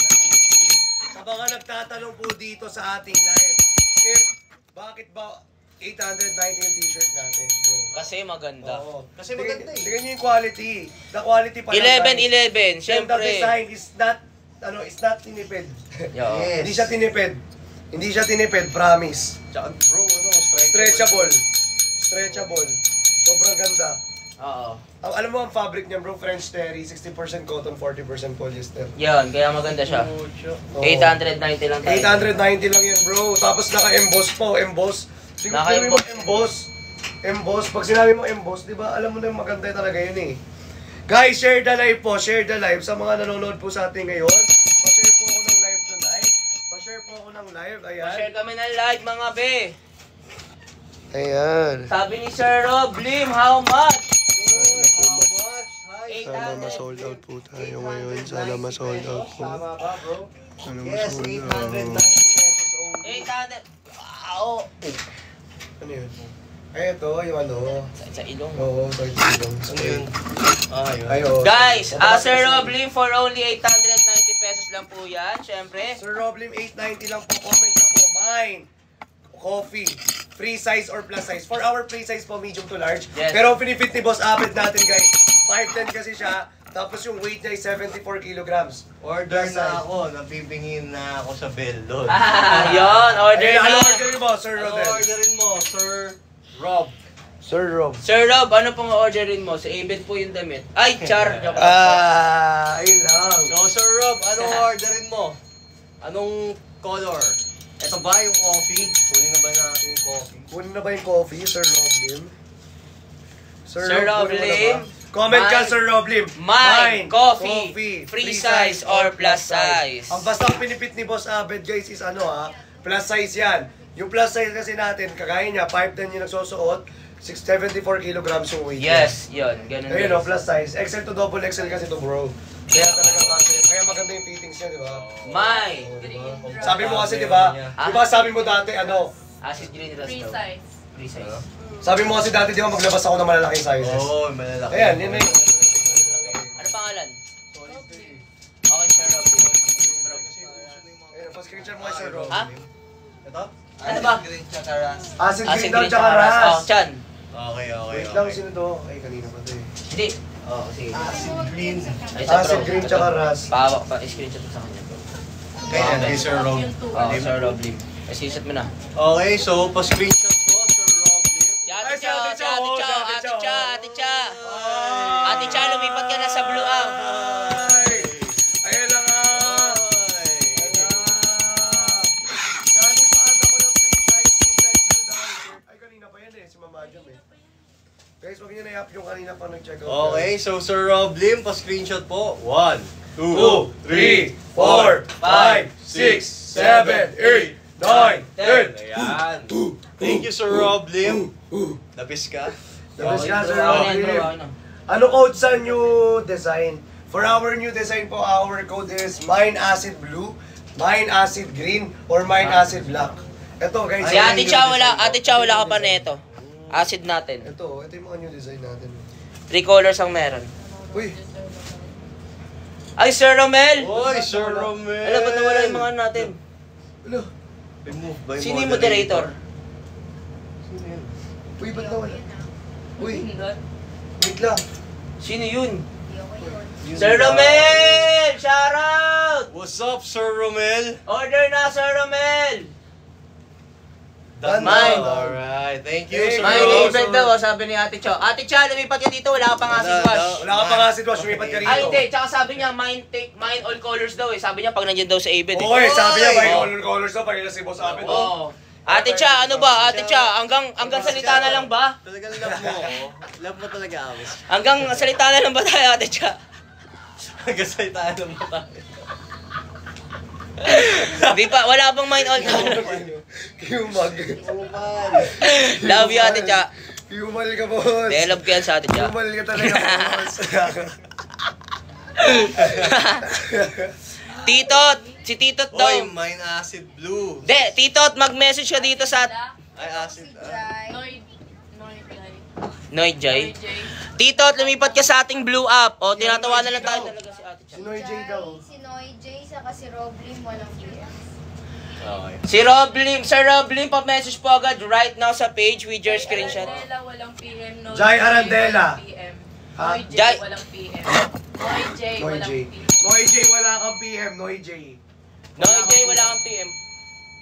Sa mga nagtatanong po dito sa ating live, bakit ba 890 yung t-shirt natin, bro? Kasi maganda. Oo. Kasi maganda eh. Tingnan nyo yung quality. The quality pa lang, 11-11, guys. syempre. The design is not, is not tinipid. Yo. Yes. Hindi siya tinipid. Hindi siya tinipid, promise. Tsaka bro, ano, Stretchable. Stretchable. Sobrang ganda. Oo. Alam mo ang fabric niya bro, French terry, 60% cotton, 40% polyester. Yun, kaya maganda siya. Oo. 890 lang tayo. 890 lang yan bro. Tapos naka-emboss po, emboss. Naka-emboss. Emboss. Emboss. Pag sinabi mo emboss, di ba alam mo na maganda talaga yun eh. Guys, share the live po, share the live. Sa mga nanonood po sa atin ngayon, pa-share po ako ng live tonight. Pa-share po ako ng live, ayan. Share kami ng live mga be. Ayan. Sabi ni Sir Rob Lim, how much? How much? Hi. Sana ma-sold out po tayo ngayon. Sana ma-sold out po. Tama ba, bro? Sana Yes, ma-sold out. 890 pesos only. 800. Wow! Ano yun? Ay, ito, yung ano. Sa ilong. Oo, ito yung Ano yun? Yun. Ay, oo. Guys, Sir Rob Lim for only 890 pesos lang po yan, syempre. Sir Roblim, 890 lang po. Comment na po. Mine. Coffee. Free size or plus size. For our free size po, medium to large. Yes. Pero pinifit ni Boss Abed natin, guys. 5'10 kasi siya. Tapos yung weight niya ay 74 kilograms. Order na ako, napipingin na ako sa Bellon. Yun, order Ayun, ano na. orderin mo, Sir Ano Rodel? orderin mo, Sir Rob? Sir Rob. Sir Rob, ano pong orderin mo? Sa Abed po yung damit. Ay, char! Joke lang. Ayun lang. So, Sir Rob, anong orderin mo? Anong color? Ito ba yung coffee? Kunin na ba natin yung coffee? Kunin na ba yung coffee, Sir Roblim? Sir kunin mo na Roblim, ba? Comment ka, mine- Sir Roblim. Mine, coffee, free size or plus size. Ang bastang pinipit ni Boss Abed, guys, is ano plus size yan. Yung plus size kasi natin, kagaya niya, 5'10 yung nagsusuot, 674 kilograms yung weight niya. Yes, yun. Ganun Ayun guys. plus size. XL to double XL kasi to bro. Kaya talaga kasi, kaya maganda yung fittings niya, di ba? Mine. Sabi mo kasi, di ba? Di ba sabi mo dati, Acid green rust Free daw. size. Free size. sabi mo kasi dati, di ba, maglabas ako ng malalaking sizes. Oo, malalaki. Ayan, yun na yun. Ano pangalan? Okay, Sir Rob. Bro. Ayun, pa-screenshot mo kay Sir Rob. Ha? Ito? Ano ba? Acid Acid green daw, green tsaka tsaka rust. Oh, ras. Chan. Okay. Wait lang, sino to? Ay, kanina pa to eh. Hindi. Oo, sige. Acid green. Ay, sa Acid bro. green tsaka ras. Pahawak pa. I-screenshot mo sa kanya, bro. Kaya kay Sir Rob. Oo, Sir Rob Lim. I-screenshot mo na. Okay, so pa-screenshot ko, Sir Rob Lim. Ate Ay, Cha, si Ate Cha, oh, si Ate Ate Cha, Cha, oh. Ate Cha. Ate Cha, lumipat ka na sa Blue Up. Ay! Ayan na nga! Dani, paad ako ng free size, blue dahil. Ay, kanina pa yan eh, si Mama Jam eh. Guys, wag niyo na-up yung kanina pa nag-check out. Okay, so Sir Rob Lim, pa-screenshot po. 1, 2, 3, 4, 5, 6, 7, 8, 9, 10. Ayan. Thank you, Sir Rob Lim. Lapis ka. Labas ka, Sir Okay na yan, bro. Rob. Okay na. Ano code sa new design? For our new design po, our code is Mine Acid Blue, Mine Acid Green, or Mine Acid Black. Ito guys. Si yan Ate yung Cha, new wala. design po. Ate Cha, wala ka pa nito. Acid natin. Ito yung mga new design natin. 3 colors ang meron. Uy, Ay, Sir Romel! Oy, Sir Romel. Alam, ba't nawala yung mga natin? ano? Remove by Sino yung moderator? Sino yun? Uy, ba't nawala? Uy, wait lang. Sino yun? Sir Romel! Shoutout! What's up, Sir Romel? Order na, Sir Romel! Done Mine. na. Alright, thank you, Hey, Sir May Romel. event daw, sabi ni Ate Cha. Ate Cha, lumipat ka dito, wala ka pang acid wash. Wala ka pa nga sitwasyon, lumipat ka rito. Ay, hindi. Tsaka sabi niya, mine all colors daw eh. Sabi niya, pag nandiyan daw sa event eh. Okay, sabi niya, may Oh. colors daw, pag si Boss Abed. Oo. Ate Cha, ano ba? Ate Cha, hanggang salita na lang ba? Talagang love mo ako. Love mo talaga ako. Hanggang salita na lang ba tayo, Ate Cha? Nagkasalitaan naman tayo. Di pa, wala bang mine all colors. Humag. Love you, Ate Cha. Humal ka, boss. De, love ko yan sa Ate Cha. Humal ka talaga, boss. Titot! Si Titot daw. Oy, mine acid blue. De, Titot, mag-message ka dito sa Ay, acid. Noy Jay. Titot, lumipat ka sa ating blue up. O, tinatawanan lang tayo talaga si Ate Cha. Si Noy J daw. Si Noy J, saka si Roblim, walang PM. Okay. Si Rob Lim, Sir Rob Lim, pa-message po agad right now sa page with your screenshot. Arandela, walang PM. Noy Jai J, Arandela. walang PM. Ha? Noy J, Jai- walang PM. Noy J, Noy walang J. PM. Noy J, wala kang PM, Noy J. Noy Jay, wala kang PM.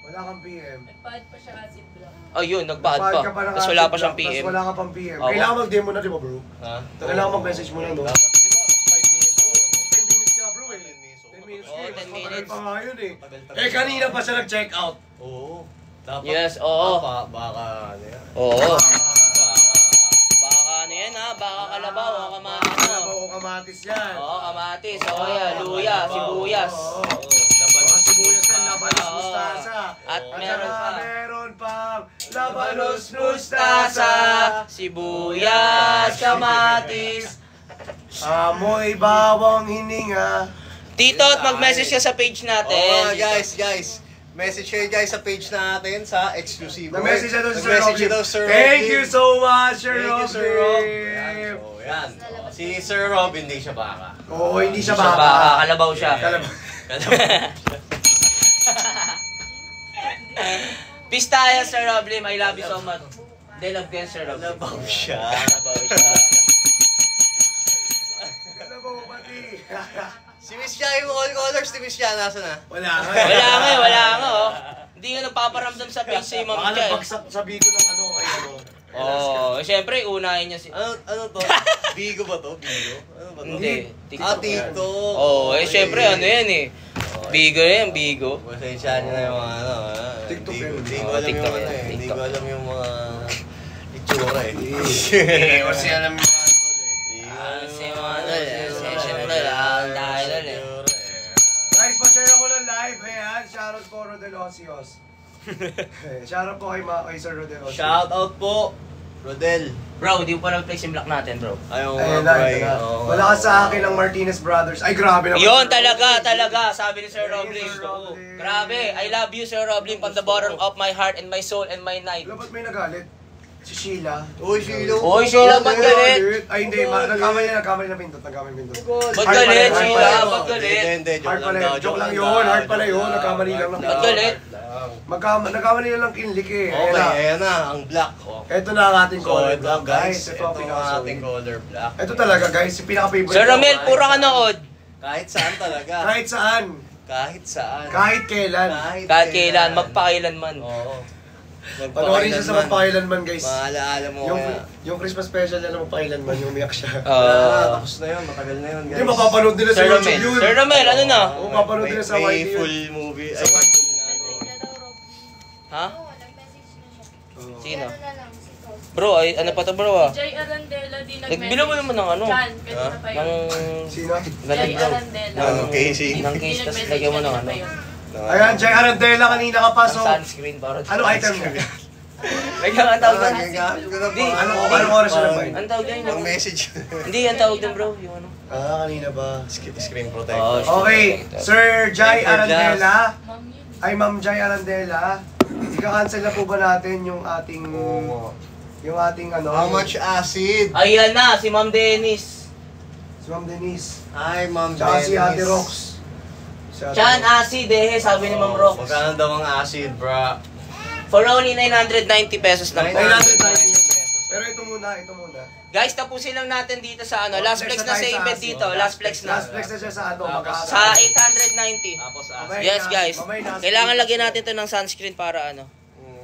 Wala kang PM. Nagpad pa siya acid block. Ayun, nagpaad Nagpaad pa. ka ng Tapos wala acid pa siyang block, PM. Tapos wala ka pang PM. Oo. Kailangan mag-demo na, di ba bro? Ha? Kailangan mag-message mo na, no? Dapat, di ba, 5 minutes ako. 10 minutes nga bro eh. 10 minutes. 10 minutes Oo, eh. 10 Mas matagal minutes. pa nga yun eh. Tagal-tagal. Eh, kanina pa siya nag-check out. Oo. Dapat, Yes, oo. Baka, ano yan? Oo. Baka ano yan ha? Baka kalabaw o kamatis Alam mo. mo, kamatis yan. Oo, kamatis. O kaya, luya, sibuyas. Oo. Laban Mga sibuyas yan, labanos, Oo. mustasa. At meron saka pa. meron pang labanos, Mustasa, mustasa. sibuyas, kamatis. Amoy bawang hininga. Tito, at mag-message ka sa page natin. Oo, guys. Message kayo guys sa page natin sa exclusive. Nag-message na doon si Sir Nag-message Robin. daw, Sir Thank Robin. you so much, Sir Thank you, Robin. Sir Rob. Ayan, so, yan. Si Sir Robin, hindi siya baka. Oo, hindi siya Siya baka. baka, kalabaw siya. Kalabaw. Peace tayo, Sir Roblim. I love you so much. They love you, Sir Roblim. Labaw siya. Kalabaw siya. Kalabaw pati. Si Miss Jai, yung all colors ni Miss Jai, nasa na? Wala nga. Wala nga, oh. Hindi nga nagpaparamdam sa face si Ma'am Baka Jai. nagpagsak sa bigo ng ano, ay ano. Oo, siyempre, unahin niya si... Ano to? Bigo ba to? Bigo? Ano ba to? Hindi, Ah, TikTok. TikTok. Oo, siyempre, ano yan eh. Bigo yan, bigo. Pasensya niyo na yung mga ano. TikTok Hindi yun. ko Oo, alam yung TikTok ano yan, eh. Hindi TikTok. ko alam yung mga itsura eh. Kasi alam mo yan, tol eh. Si mga tol, session na tol, dahil tol eh. Guys, pa-share ako ng live. Ayan, shoutout po Rodel Ocios. Shoutout po kay Sir Rodel Ocios. Shout out po, Rodel. Bro, di mo pa nag-flex yung block natin, bro. Ayaw Ayun nga, na, bray. ito na. Oo. Wala ka sa akin ng Martinez Brothers. Ay, grabe naman. Yun, Sir talaga, sabi ni Sir Thank Roblin. you, Sir Roblin. Grabe, I love you, Sir Roblin, from the bottom of my heart and my soul and my night. Wala, ba't may nagalit? Si Sheila. Uy, Shilo. Uy, Sheila, ba't galit? Ay, hindi. Nagkamali na pintot. Ba't Heart galit, pala, Sheila? heart Ba't galit? Hindi, Heart pala yun. Joke lang yun. Heart pala yun. Nagkamali lang. Ba't galit? Nagkamali na lang kinlik eh. Ayan Okay, na. ayan na, ang black. Oh. Ito na ang ating So, color ito black, guys. guys, Ito ang ito ang pinaka ating color black. Ito talaga, guys. Yung pinaka-favorite. Sir ko. Romel, pura ka nood. Kahit saan talaga. Kahit saan. Kahit saan. Kahit kailan. Kahit kailan, magpakailanman. Oo. Panoorin siya sa magpakailanman, guys. Maalaala mo Yung, kaya. yung Christmas special na magpakailanman, yung umiyak siya. Tapos na yun, matagal na yun guys. Hindi, mapapanood nila sa Sir YouTube Romel, yun. Sir Romel, ano na? Oo, mapapanood nila sa May YT yun. full movie. Sa Ay, YT. full na ano. Nag-read na daw, Robby. Ha? Oo, nag-message na siya. Oo. Sino? Ano na lang, si Todd. Bro, ay, ano pa to bro ah? Jay Arandela, di nag-message. Nagbilang mo naman ng ano? Jan, kanina pa Ng... yun. Sino? Ganun Jay bro. Arandela. Ano, Casey? Ng Di case, tas nag-message lagyan mo ng kanina ano. pa yun. Ayan, Jay Arandela, kanina ka pa. Ng So, sunscreen para. ano item mo? Lagyan ang tawag doon. Gagamit ko na Di. pa. Anong oras siya nagbayad? Ang tawag doon. Ang message. Hindi, ang tawag doon bro. Yung ano. Kanina ba? Screen Oh, protector. Okay, Sir Jai Tempered Arandela. Ma'am yun. Ay, Ma'am Jai Arandela. Ika-cancel na po ba natin yung ating... Yung ating ano? How much acid? Ayan na, si Ma'am Dennis. Si Ma'am Denise. Hi, Ma'am Tsaka si Dennis. Ate Rox. Si Ate Chan, Rox. acid eh, sabi ni Ma'am Rox. Magkano daw ang acid, bra? For only 990 pesos lang po. 990 Pero ito muna. Guys, tapusin lang natin dito sa ano. Last flex na sa event dito. Last flex na. Last flex na siya sa ano. Sa 890. Tapos acid. Okay. Yes guys. Mamay na. Kailangan lagyan natin to ng sunscreen para ano.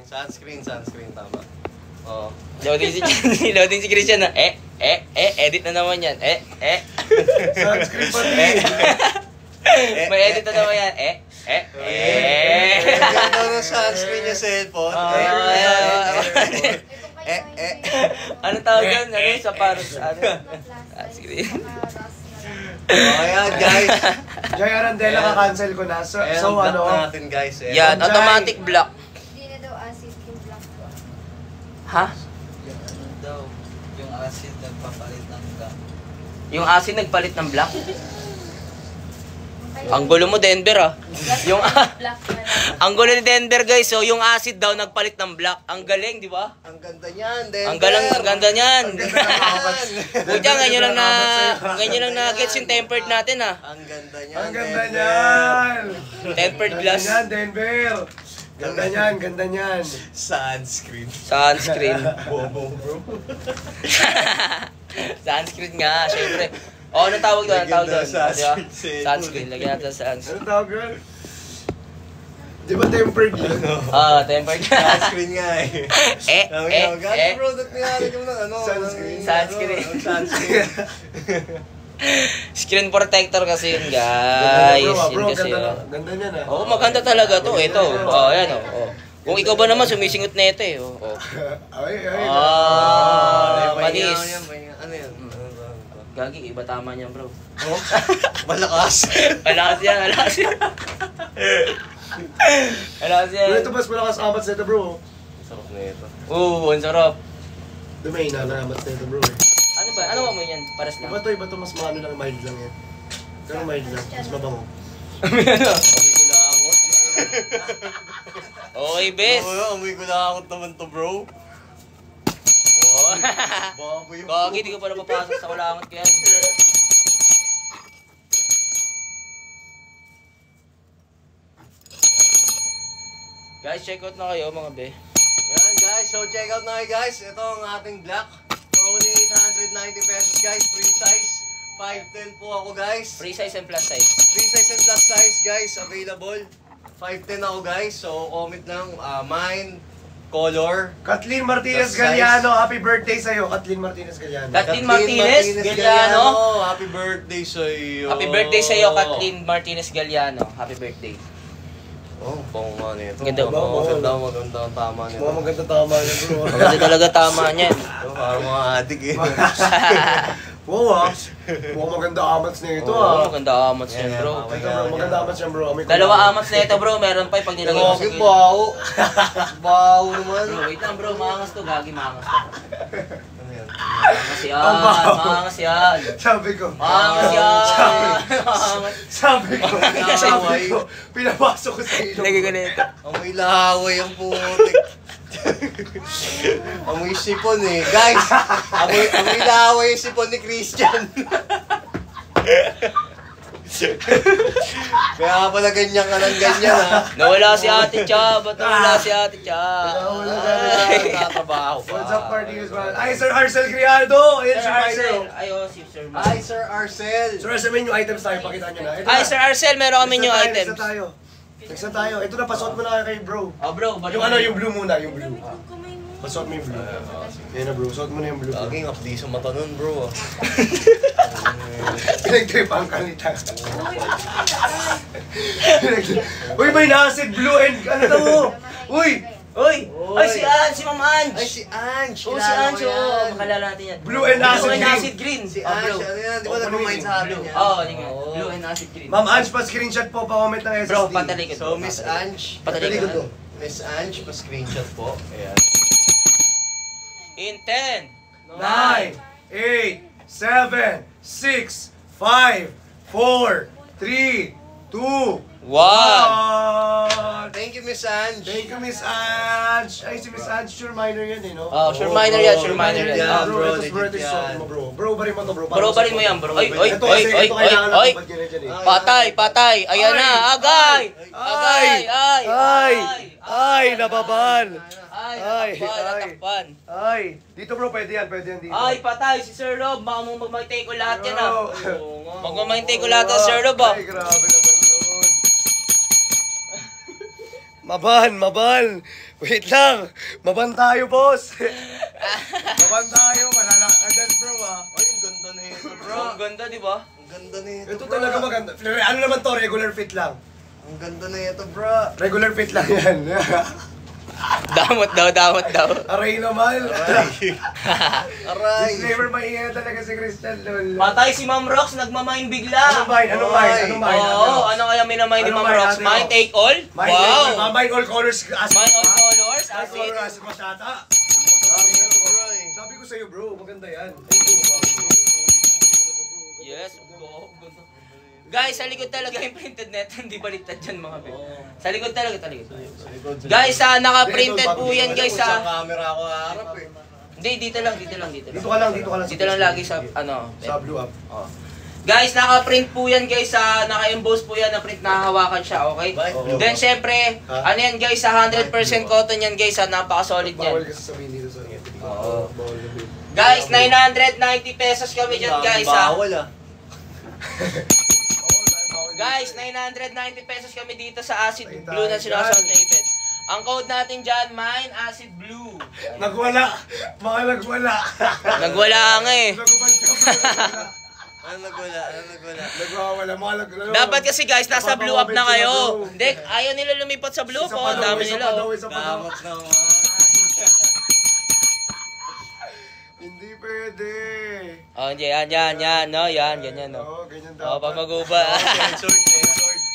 Sunscreen, tama. Oo. Loading si Christian na. Edit na naman yan. Sunscreen pati. May edit na naman yan. Ganda daw ng sunscreen yung cellphone. Ano tawag yun? Ano yung sa paros? Ano? Sige. Ayan, guys. Jai Arandela, ka-cancel ko na. So Ayan, ano? block natin, guys. Ayan. Yan, automatic block. Hindi na daw acid yung black ko. Ha? Yung acid nagpapalit ng gum. Yung acid nagpalit ng block? Ang gulo mo, Denver ah. Yung Black na lang. ang gulo ni Denver guys, so yung acid daw nagpalit ng black. Ang galing, di ba? Ang ganda niyan, Denver. Ang ganda niyan. Yan. Buti ganyan lang na gets yung tempered natin ah. Ang ganda niyan, Ang ganda Denver. niyan. Tempered Ganda glass. niyan, Denver. Ganda niyan. Sunscreen. Sunscreen. Bobo, bro. Sunscreen nga, syempre. Oh, ano tawag doon? Ano tawag doon? Lagyan ng Di ba? sunscreen. Sunscreen. Lagyan natin sa sunscreen. Anong tawag yun? Di ba tempered yun? Tempered. Sunscreen nga eh. Gano'ng product niya yung ano? Sunscreen. Sunscreen. Sunscreen. Screen protector kasi yun, guys. Bro, Yun kasi yun. ganda niyan ah. Oo, maganda talaga to. Ito. Ayan oh. Kung ikaw ba naman sumisingot na ito eh. Ay. Panis. Ano yan? Gagi, iba tama niyan, bro. Oh? Malakas. Alakas yan. Bro, ito mas malakas amats nito bro. Sarap na ito. Oo, ang sarap. Dumay na amats nito bro eh. Ano ba? Ano ba mo yan? Pares lang. Iba to mas maano lang, mild lang yan. Pero mild lang, mas mabango. Amoy ko lakot. Okay, bes. Amoy ko lakot naman to bro. Baboy yung Gagi, di ko pala papasok sa kulangot ko yan. Guys, check out na kayo mga be. Yan guys, so check out na kayo guys. Ito ang ating black. For only 890 pesos guys, free size. 5'10 po ako guys. Free size and plus size. Free size and plus size guys, available. 5'10 ako guys, so comment lang, mine, color. Kathleen Martinez The size. Galliano, happy birthday sa'yo. Kathleen Martinez Galliano. Kathleen Martinez Galliano. Happy birthday sa'yo. Happy birthday sa iyo, Kathleen Martinez Galliano. Happy birthday. Oh, bango nga nito. Ganda. Maganda ang tama nito. Mga maganda tama niya bro. Maganda talaga tama niyan. Parang mga adik eh. Wow ah. Mukhang maganda amats na ito Oo, ah. maganda amats yan, bro. Ito bro, maganda amats yan bro. Amoy ko Dalawa lang. amats na ito, bro. Meron pa yung pag nilagay mo sa Gagi, gilid. baho. Baho naman. Bro, wait lang, bro. Maangas to. Gagi, maangas to. Ano yan? Maangas yan. Ang baho. Maangas yan. Sabi ko. Maangas yan. Sabi ko. Pinapasok ko sa ilong. Lagi ko na ito. Amoy laway ang putik. Amoy sipon eh. Guys, amoy laway yung sipon ni Christian. Kaya pala ganyan ka ng ganyan ha. Nawala si Ate Cha. Ba't nawala si Ate Cha? Nawala Ay. Natatrabaho pa. What's up party guys man? Ay Sir Arcel Criado. Ayan Sir si Arcel. Mino. Ay, oh, si Sir Hi, Sir Arcel. Sir Arcel, may new items tayo. Pakita nyo na. Ito Ay, na. Sir Arcel. Meron kami new Next items. na tayo. Next na tayo. Ito na, pasuot mo na kay bro. Oh, bro. balik Yung mo. ano, yung blue muna. Yung blue. Pasuot mo yung blue. Yan na bro, suot mo na yung blue. Laging updi sa mata nun bro. Pinagtripan ka nita. Uy, may nakasid blue and ano to mo? Uy! Uy! Ay, si Ange! Si Ma'am Ange! Ay, si Ange. Oo, si Ange. Oo, makalala natin yan. Blue and acid Blue and green. acid green. Si Oh, Ange, bro. ano yan? Di ba Oh, nag-remind sa amin Blue. yan? Oo, yun nga. Blue and acid green. Ma'am Ange, pa-screenshot po, pa-comment ng SSD. Bro, patalikod. So, Miss Ange. Patalikod. to. Miss Ange, pa-screenshot po. Ayan. In 10. 9, 8, 7, 6, 5, 4, 3, 2, 1. Thank you, Miss Ange. Thank you, Miss Ange. Ay, si Miss Ange, sure minor yan eh, no? Oh, sure minor yan, sure minor yan. Ah, Bro, bro, ito legit birthday yan. suot mo, bro. Bro, barin mo to, bro. Bro, barin mo yan, bro. Ay, ay, Ito ay, kasi, ay, ito ay, kailangan ay. ng kapag ganyan dyan eh. Patay, patay. Ayan na, agay. Agay, ay, Ay, nababan. Ay, Ay, natakpan, ay. natakpan. Ay, dito bro, pwede yan dito. Ay, patay, si Sir Rob. Baka mong magmahintay ko lahat yan ah. Oo nga. Huwag mamahintay ko lahat ng Sir Rob ah. Ay, grabe naman yun. Maban. Wait lang. Maban tayo, boss. Maban tayo, malalakadan bro ah. Ay, ang ganda na ito, bro. Bro, ang ganda, di ba? Ang ganda na ito, Ito bro. talaga maganda. Ano naman to, regular fit lang. Ang ganda na ito, bro. Regular fit lang yan. Damot daw, damot daw. Aray naman. Aray. Disclaimer, maingay na talaga si Crystal, lol. Patay si Ma'am Rox, nagmamain bigla. Anong mine? Anong mine? Anong mine? Oo, ano kaya minamain ni Anong Ma'am mine Rox? natin, Mine oh? take all? Mine, Wow! mine all colors. Acid. Mine all colors, Mine acid. color acid masyata. Bro, eh. Sabi ko sa'yo bro, maganda yan. Yes, go. Guys, sa likod talaga yung printed net. Hindi baliktad dyan mga be. Sa likod talaga. Guys, naka-printed po yan guys Sa ha. camera ako harap eh. Hindi, dito lang. Dito ka lang. Dito lang lagi sa, ano. Sa blue up. Oh. Guys, naka-print po yan guys sa, naka-emboss po yan na print na hawakan siya, okay? Bakit? Then syempre, ano yan guys, sa 100% cotton yan guys, napaka-solid Bawal yan. kasi sabihin dito sa Oo. Bawal na bit. Guys, 990 pesos kami dyan guys ha. Bawal ah. Guys, 990 pesos kami dito sa Acid Blue na sinusuot na Ibet. Ang code natin dyan, mine, Acid Blue. Nagwala. Mga nagwala. Nagwala nga eh. Nagubad ka pa. Nagwala. Ano nagwala? Nagwawala. Mga nagwala. Dapat kasi guys, nasa blue up na kayo. Hindi, ayaw nila lumipat sa blue Isa po. pa Ang daw, dami isa nila. pa daw, Oh. isa pa daw. Damot naman. Hindi pwede. Oh, yan, no, yan, ganyan, no. Oo, ganyan Oh, dapat. papaguba. Sword.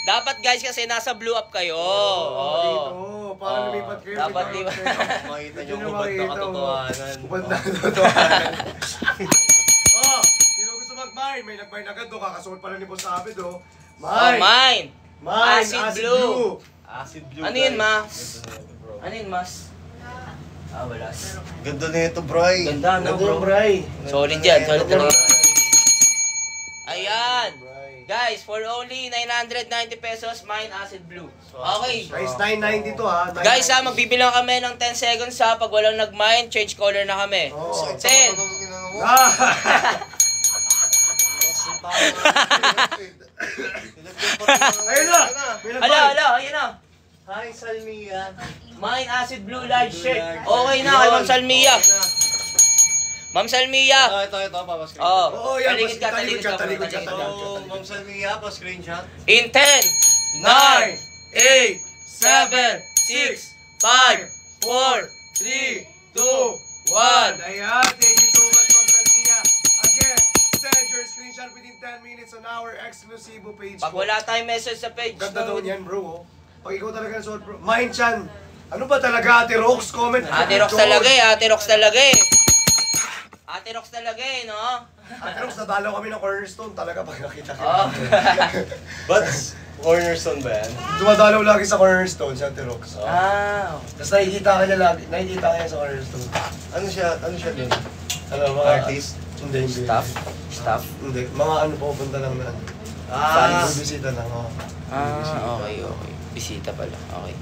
Dapat guys kasi nasa blue up kayo. Oo, dito. Oh. Para Oo. lumipat kayo. Dapat may lipat. karoon. Makita Ito nyo nyo ubad na makita, katotohanan. Ubad na katotohanan. Oh, sino gusto mag-mine? May nag-mine agad do. Kakasuot pala ni Boss Abed do. Oh, mine. Mine. Acid blue. Acid blue. Ano yun, guys. Mas? Ganda nito, bro. Ano yun, Mas? Ah, wala. Ganda nito, bro. Ganda, no, Nandun bro? yung Bray. Solid yan, solid Bro. talaga. Ayan. Guys, for only 990 pesos, mine Acid Blue. Okay. Guys, 990 to ha. Guys, magbibilang kami ng 10 seconds ha. Pag walang nag-mine, change color na kami. Oo. 10. Ah! Ayun na! May nag-mine. Hala, ayun na. Hi, Salmia. Mine Acid Blue large shirt. Okay na kay Ma'am Salmia. Ma'am Salmia. Ito, papascreen. Oh, Oo, yan. talikod ka, Talikod ka, talikod ka. talikod ka. So, Ma'am Salmia, pa-screenshot. In 10, 9, 8, 7, 6, 5, 4, 3, 2, 1. Ayan, thank you so much, Ma'am Salmia. Again, send your screenshot within 10 minutes on our exclusive page. Pag wala tayong message sa page, Ganda daw niyan, bro. Pag ikaw talaga nasuot, bro. Mind chan. Ano ba talaga, Ate Rox? Comment. Ate Rox talaga eh, Ate Rox talaga eh. Ate Rox talaga eh, no? Ate Rox, nadalaw kami ng cornerstone talaga pag nakita ka. Oh. But, cornerstone ba yan? Dumadalaw lagi sa cornerstone si Ate Rox. Ah. Tapos nakikita ka niya lagi, nakikita ka niya sa cornerstone. Ano siya dun? Ano, mga Artist? Hindi. Staff? Hindi, mga ano pupunta lang na. Ah! Bisita lang, oh. Ah, okay. Bisita pala, okay.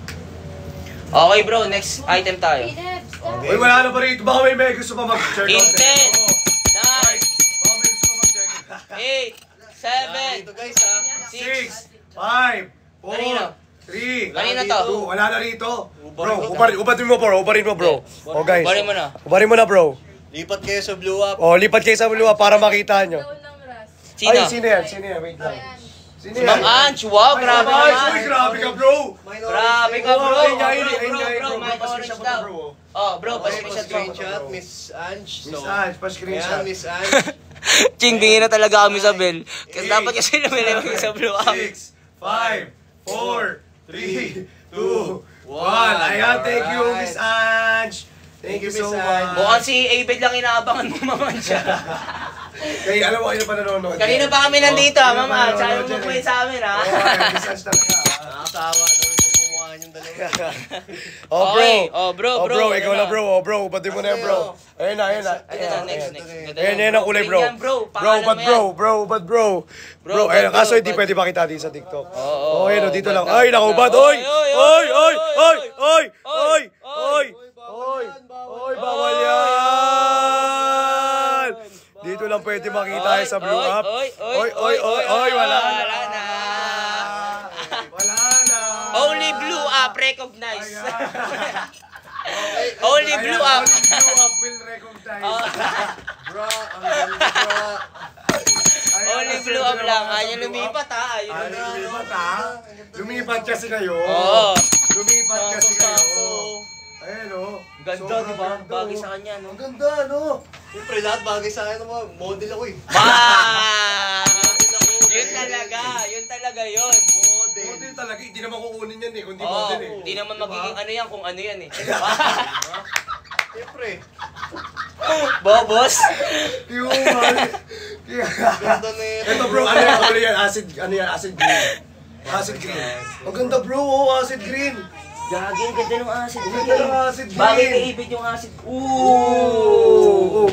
Okay bro, next item tayo. Pineb, stop. Uy, wala na pa rito. Baka may gusto pa mag-check In out. 10, Oo. 9, Baka may gusto pa mag-check out. 8, 7, Dito guys ha. 6. 6, 5, Kanino? 4, 3, Kanina to. 2, wala na rito. Ubarin Bro, ko. ubarin mo bro. Oh guys. Ubarin mo na. Ubarin mo na bro. Lipat kayo sa blue up. Oh, lipat kayo sa luwa para makita nyo. Daw ng ras. Sino? Ay, sino yan? Wait lang. Ayan. Sino Si Ma'am Ange, wow, grabe Ay, naman. grabe ka bro. Grabe ka bro. Ay, Bro, may orange daw. Oh bro, Okay, pa-screenshot mo. pa-screenshot, Miss Ange. Miss Ange, pa-screenshot. Ayan, Miss Ange. Ching, bingin na talaga kami sa bell. Kasi dapat kasi lumilawag sa blue up. 6, 5, 4, 3, 2, 1. Ayan, thank you, Miss Ange. Thank you so Miss much. Ange. Mukhang si Abed lang inaabangan mo maman siya. Kaya alam mo, kayo pa nanonood. Kanina pa kami nandito, Kanina pa mama. nanonood Sabi mo dyan mag-wait eh. sa amin, ha? Oo, Miss Ange talaga. Nakakasawa daw yung pagmumukhaan yung dalawa. Oh bro. Okay. Oh, bro, ikaw ano na bro. Oh bro, pati mo na yan bro. Ayun na. Ayun na, next. Ayan ang kulay bro. Ganyan, bro. Bro, but bro. Bro, ayun, bro, kaso hindi but- pwede makita din sa TikTok. Oo, ayun, dito lang. bad, Ay, naku, bad. bad. Oy! Oy, Oy, bawal yan! Dito lang pwede makita sa blue up. Oy, wala na. Wala na. Only blue up recognized. Ayan. Only blue up. Only blue up will recognize. Bro, ang ganda bro. Ayan, Only kasi blue up blue lang. up sa Ayaw blue lumipat, ha? up. Ayaw Ayaw lumipat. lumipat ha. Lumipat kasi kayo. Oo. Lumipat kasi kayo. Ayan o. Ganda, di ba? Bagay sa kanya, no? Ang ganda, no? Siyempre, lahat bagay sa akin naman. Model ako eh. Yun talaga yun. Model talaga. Hindi naman kukunin yan eh. Kundi Oo, model eh. hindi naman magiging ano yan kung ano yan eh. Siyempre. Bobos? Yung man. Ganda na yun. Ito bro, ano yan? Acid green. Acid green. Ang ganda bro, oh, acid green. Gagi, ang ganda ng acid. Ang ganda ng acid green. Bagay kay Ibig yung acid. Ooh.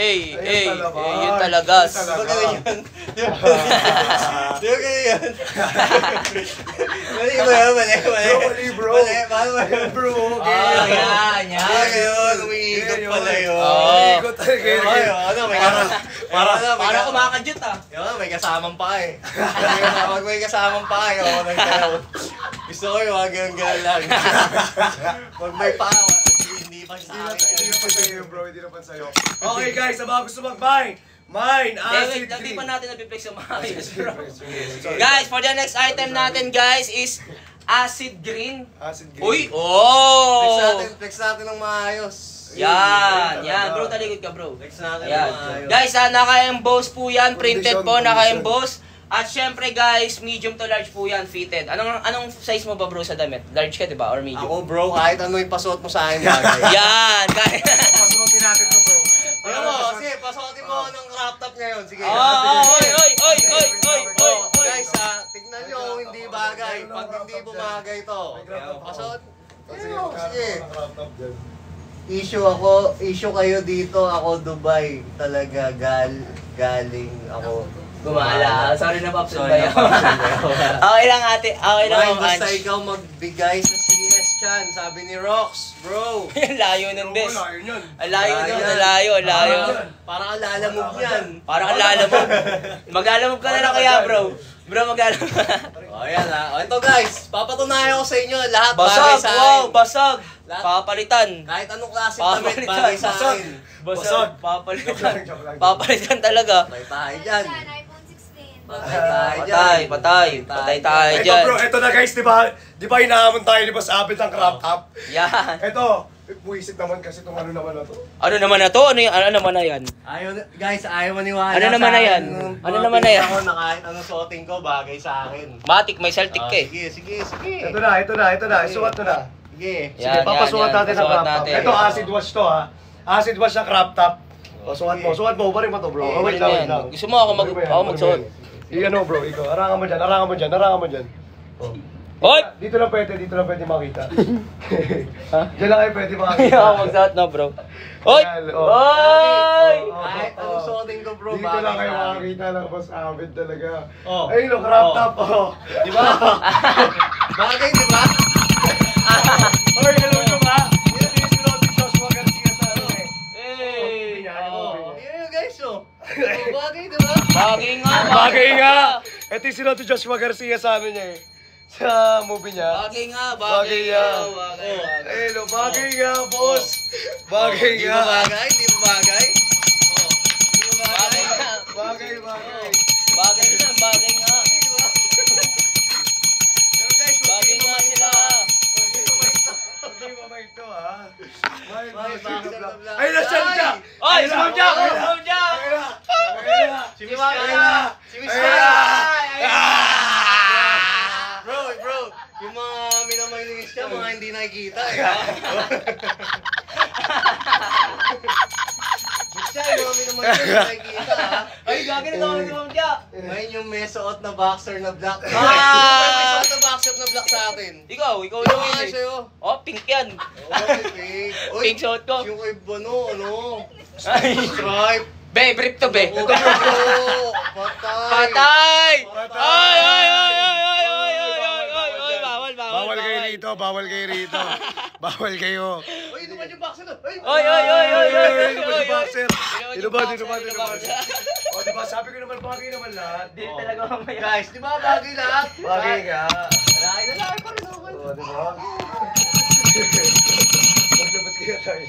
Ayun talaga. Baga yan. Di ba ganyan yan? Mali ba yan? Mali. Bro, mali bro. Mali. Yan bro, Oh, okay. yan. Ah, ngayon, umiiyak ikot pala yun. Ikot talaga yun. Ay, ano, may Para kumakadyot ah. Yun, may kasamang pa eh. Pag may kasamang pa eh, ako nagtalaw. Gusto ko yung mga ganun lang. Pag may pa, hindi pa sa akin. Hindi na pa sa'yo, bro. Hindi na pa sa'yo. Okay, guys, sa mga gusto mag-mine, mine, acid Wait, hindi green. pa natin napiplex yung mga ayos, bro. Guys, for the next item natin, guys, is acid green. Acid green. Uy! Oh! Flex natin ng maayos. Yan, bro, talikod ka, bro. Flex natin ng Ayan. maayos. Guys, naka-emboss po yan, printed po, Condition. naka-emboss. At syempre, guys, medium to large po yan, fitted. Anong size mo ba, bro, sa damit? Large ka, di ba? Or medium? Ako bro, kahit ano yung pasuot mo sa akin bagay. Yan, guys. Pasuotin natin to, bro. Ano mo, sige, pasuotin mo ng crop top ngayon. Sige. Oy. Guys ha, tignan nyo kung hindi bagay. Pag hindi bumagay to. Pasuot. Sige. Issue kayo dito, ako Dubai. Talaga, galing ako. Gumala. Sorry na, Pops. Sorry na, Pops. Okay lang, ate. Okay lang, Mine, Ma'am basta Ange. ikaw magbigay sa CS Chan, sabi ni Rox, bro. Layo nun, Bes. Wala, yun yun. Alayo nun, alayo. Para kang lalamog yan. Para kang lalamog. Mag-alamog ka na lang kaya, bro. Bro, mag-alamog ka na. O, yan ha. O, ito guys, papatunayan ko sa inyo lahat bagay Basag, sa wow, akin. basag. Lahat. Papalitan. Kahit anong klase damit, Papalitan. bagay sa Basag. akin. Basag. Papalitan. Joke lang. Papalitan talaga. Patay tayo dyan. iPhone 16. Patay tayo dyan. Patay tayo Ito, dyan. bro, ito na, guys, di ba hinahamon tayo ni Boss Abed ng crop top? Yan. Ito, buisit naman kasi itong ano naman na to. Ano naman na to? Ano naman na yan? Guys, ayaw maniwala Ano naman sa na akin yan? nung Ano mga naman na yan? pinsa ko na kahit anong suotin ko, bagay sa akin. Matik, may Celtic ka eh. Sige. Ito na. Isuot mo na. Sige. Sige, papasuot natin ang crop top. Ito, acid wash to, ha. Acid wash na crop top. O, suot mo. Ubarin mo to, bro. Oo, Wait ubarin mo lang. yan. Gusto mo ako magsuot? Ano, bro, ikaw. Arangan mo dyan. Oh. Hoy! Dito lang pwede makita. Diyan lang kayo pwede Hindi makita. ako magsuot na, bro. Hoy! Ayan, oh. Hoy! Kahit anong suotin ko, bro, Dito bagay lang kayo sa akin. makakita ng Boss Abed talaga. Oh. Ayun, crop Oh. top, oh. Di ba? Bagay, di ba? Oy, hello nyo ba? Yan yung sinod ni Joshua Garcia sa ano eh. Hey! Oh. Yan yung guys, oh. Bagay, di ba? Bagay nga! Bagay nga! Ito yung sinod ni Joshua Garcia sa ano niya eh. Sa movie niya. Bagay nga! Bagay nga. Bagay! Ayun, oh, bagay nga, boss. Bagay Di nga. ba bagay? Di ba bagay? Oh. Di ba bagay? Bagay nga! Bagay. Bagay nga! Bagay nga! Di ba? Pero guys, huwag Bagay kayong nga sila! Hindi mo ba ito, ha? May boxer na black. Ay, nasaan siya? Oy! Sumam Jack! Sumam Jack! Ayun na. Si Di Miss ba? Kaya! Si Miss Ayun Kaya! na. Bro, yung mga minamalinis ka, mga hindi nakikita eh. Siya, yung mga minamalinis nakikita ha. Ay, gagawin na ako si Sumam Jack! Ngayon yung may suot na boxer na black. Ah! Yung may suot na boxer na black sa atin. Ikaw Yung yung mga yun eh. sa'yo. Oh, pink yan! Okay. Uy, Pink suot ko. yung kay Bono, ano? Ay! Stripe. Be, brief to be! Oh, bro. Patay! Patay! Ay! Bawal! Bawal kayo rito. Bawal kayo. Uy, ito ba yung boxer na? Uy! Boxer. Dino ba? O, diba, sabi ko naman, bagay naman lahat. Di talaga mamaya. Guys, di ba bagay lahat? Bagay nga. Lalaki pa rin ako. O, diba? Maglabas kaya tayo.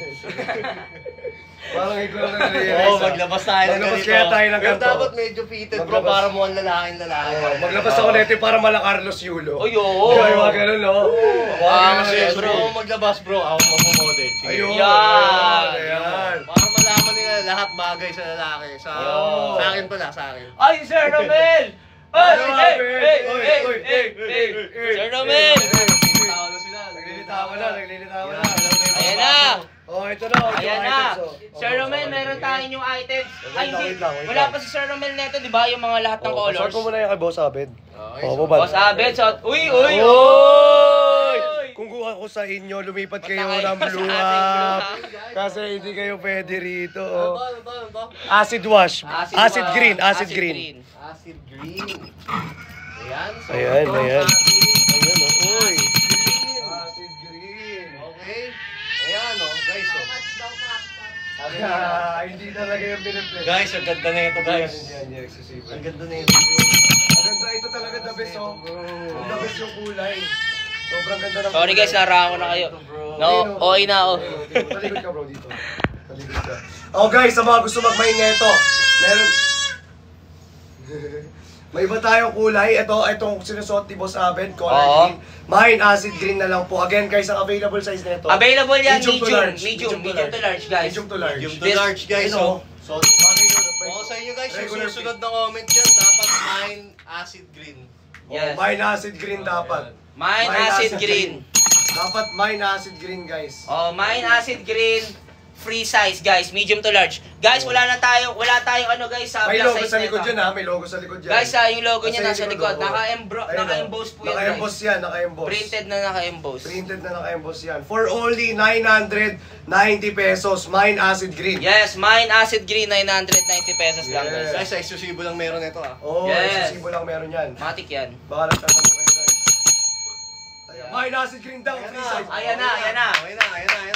Parang ikaw lang na-realize. Oo, maglabas tayo ng Maglabas ganito. kaya tayo ng Pero ganito. dapat medyo fitted bro, Maglabas. para mo ang lalaking lalaki. Maglabas ako nito para mala Carlos Yulo. Oy, oo! Ay, mga ganun, no? Kasi bro, maglabas bro, ako mamumodel. Sige. Ayun. Yan. Ayan. Para malaman nila lahat bagay sa lalaki. Sa akin pala, sa akin. Ay, Sir Romel! Ay! Sir Romel! Tao na sila. Naglilitawa na. Ayan na! Oh, ito na. Ayan na! Sir Romel, meron tayong yung items. Ay, hindi. Wala pa si Sir Romel neto, di ba? Yung mga lahat ng colors. Sort mo muna yan kay Boss Abed. Okay, Oh, so- bubad. Boss Abed, so... Uy! Oy! Oy! Kung kuha ko sa inyo, lumipat kayo Patay ng ka blue sa ating blue up. Kasi hindi kayo pwede rito. Ano Oh. to, ano to, ano to? Acid wash. Acid wash. green. Acid green. Ayan. So, Ayan, ito, ayan. acid Ayun, oh. Uy. green. Acid green. Okay. Ayan, oh, guys, oh. How much daw crop Hindi talaga yung piniplex. Guys, ang ganda na ito, guys. Hindi exclusive. Ang ganda na ito, bro. Ang ganda, ito talaga the best, oh. Ang the best yung kulay. Sobrang ganda ng Sorry guys, narango na kayo. No, okay na ako. Talikod ka bro dito. Talikod ka. Oh guys, sa mga gusto magmain nito, meron... May iba tayong kulay. Itong sinusuot ni Boss Abed, color Oo. green. Mine, acid green na lang po. Again guys, ang available size nito. Available yan, Medium to large. medium to large guys. Medium to large. Medium to large, guys, Ayun, oh. So, bakit yun? Oo, sa inyo, guys, yung Regular susunod na comment dyan, dapat mine acid green. Yes. Mine acid green dapat. Mine acid green. Dapat mine acid green guys. Oh, mine acid green. Free size guys, medium to large. Guys, wala tayong ano guys sa May black logo size sa likod nito. dyan ha, may logo sa likod dyan. Guys, yung logo niya Nasa nasa likod. oh. Naka-emboss po yan Naka-emboss guys. yan, naka-emboss. Printed na naka-emboss. Printed na naka-emboss yan. For only 990 pesos, mine acid green. Yes, mine acid green 990 pesos lang Yes. guys. Guys, sa exclusive lang meron ito, ah. Oo, Yes. exclusive lang meron yan. Matik yan. Baka nagtatanong kayo guys. Ayan, mine acid green daw, free size. Ayan na. Ayan na.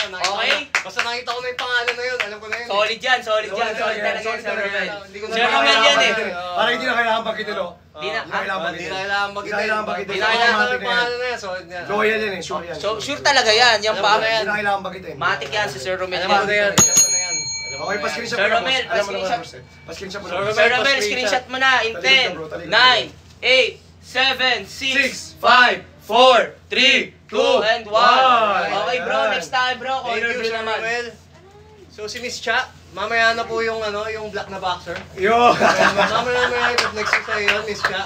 Nakita ko Okay. na. Basta nakita ko na yung pangalan na yun. Alam ko na yun. Solid yan. Solid Solid talaga yan, yan, solid Sir talaga Romel. yan. Hindi ko na Sir Romel yan eh. Parang hindi na kailangan bagitin, oh. Di na, Hindi na kailangan Hindi bagitin. na kailangan Hindi magitin. na kailangan bagitin. Hindi na kailangan Yung pangalan na yan. Solid yan. Loyal yan eh, sure yan. So, sure talaga yan. Yan pa. Hindi na kailangan bagitin. Matik yan si Sir Romel. Alam mo na yan. yan. Alam mo na yan. Alam mo Okay, na pa-screenshot Sir mo na, Romel, boss. Alam mo na, pa-screenshot. boss, eh. Pa-screenshot mo na, Sir boss. Sir Romel, screenshot mo na in Talikod 10, ka, bro, talikod 9, 8, 7, 6, 5, 4, 3, 2, and 1. Okay bro, next time bro, Thank color you, blue Sir naman. Noel. So, si Miss Cha, mamaya na po yung yung black na boxer. Yo! Mamaya i-flex ko sa iyo, Miss Cha.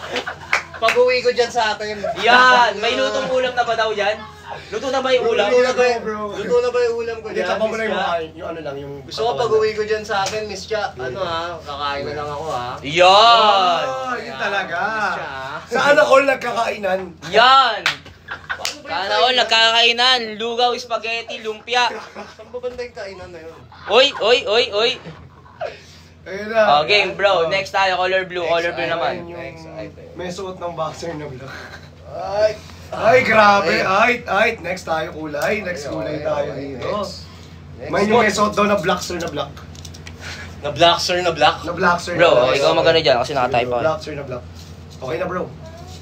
Pag-uwi ko dyan sa atin. Yan, may lutong ulam na ba daw yan? Luto na ba yung ulam? Luto na ba bro? Luto na ba yung ulam ko Hindi, dyan, tapa mo na Miss yung Cha? mukha, yung ano lang, yung... Gusto ko pag-uwi ko dyan sa akin, Miss Cha. Ano ha, kakain na lang ako ha. Yan! Oh, yun talaga. Miss Cha. Saan all nagkakainan? Yan! Paano ba yung Sana all nagkakainan, lugaw, spaghetti, lumpia. Saan ba banda yung kainan na yun? Oy! Ayun na. Oh, game bro, next tayo, color blue naman. Ayun yung may suot ng boxer na black. Ay, grabe. Ay, next tayo kulay. Next kulay tayo dito. May yung may suot daw na black sir na black. Na black, sir, na black. Na black sir Bro, na black. ikaw magano dyan kasi nakatype ako. Black sir na black. Okay na bro.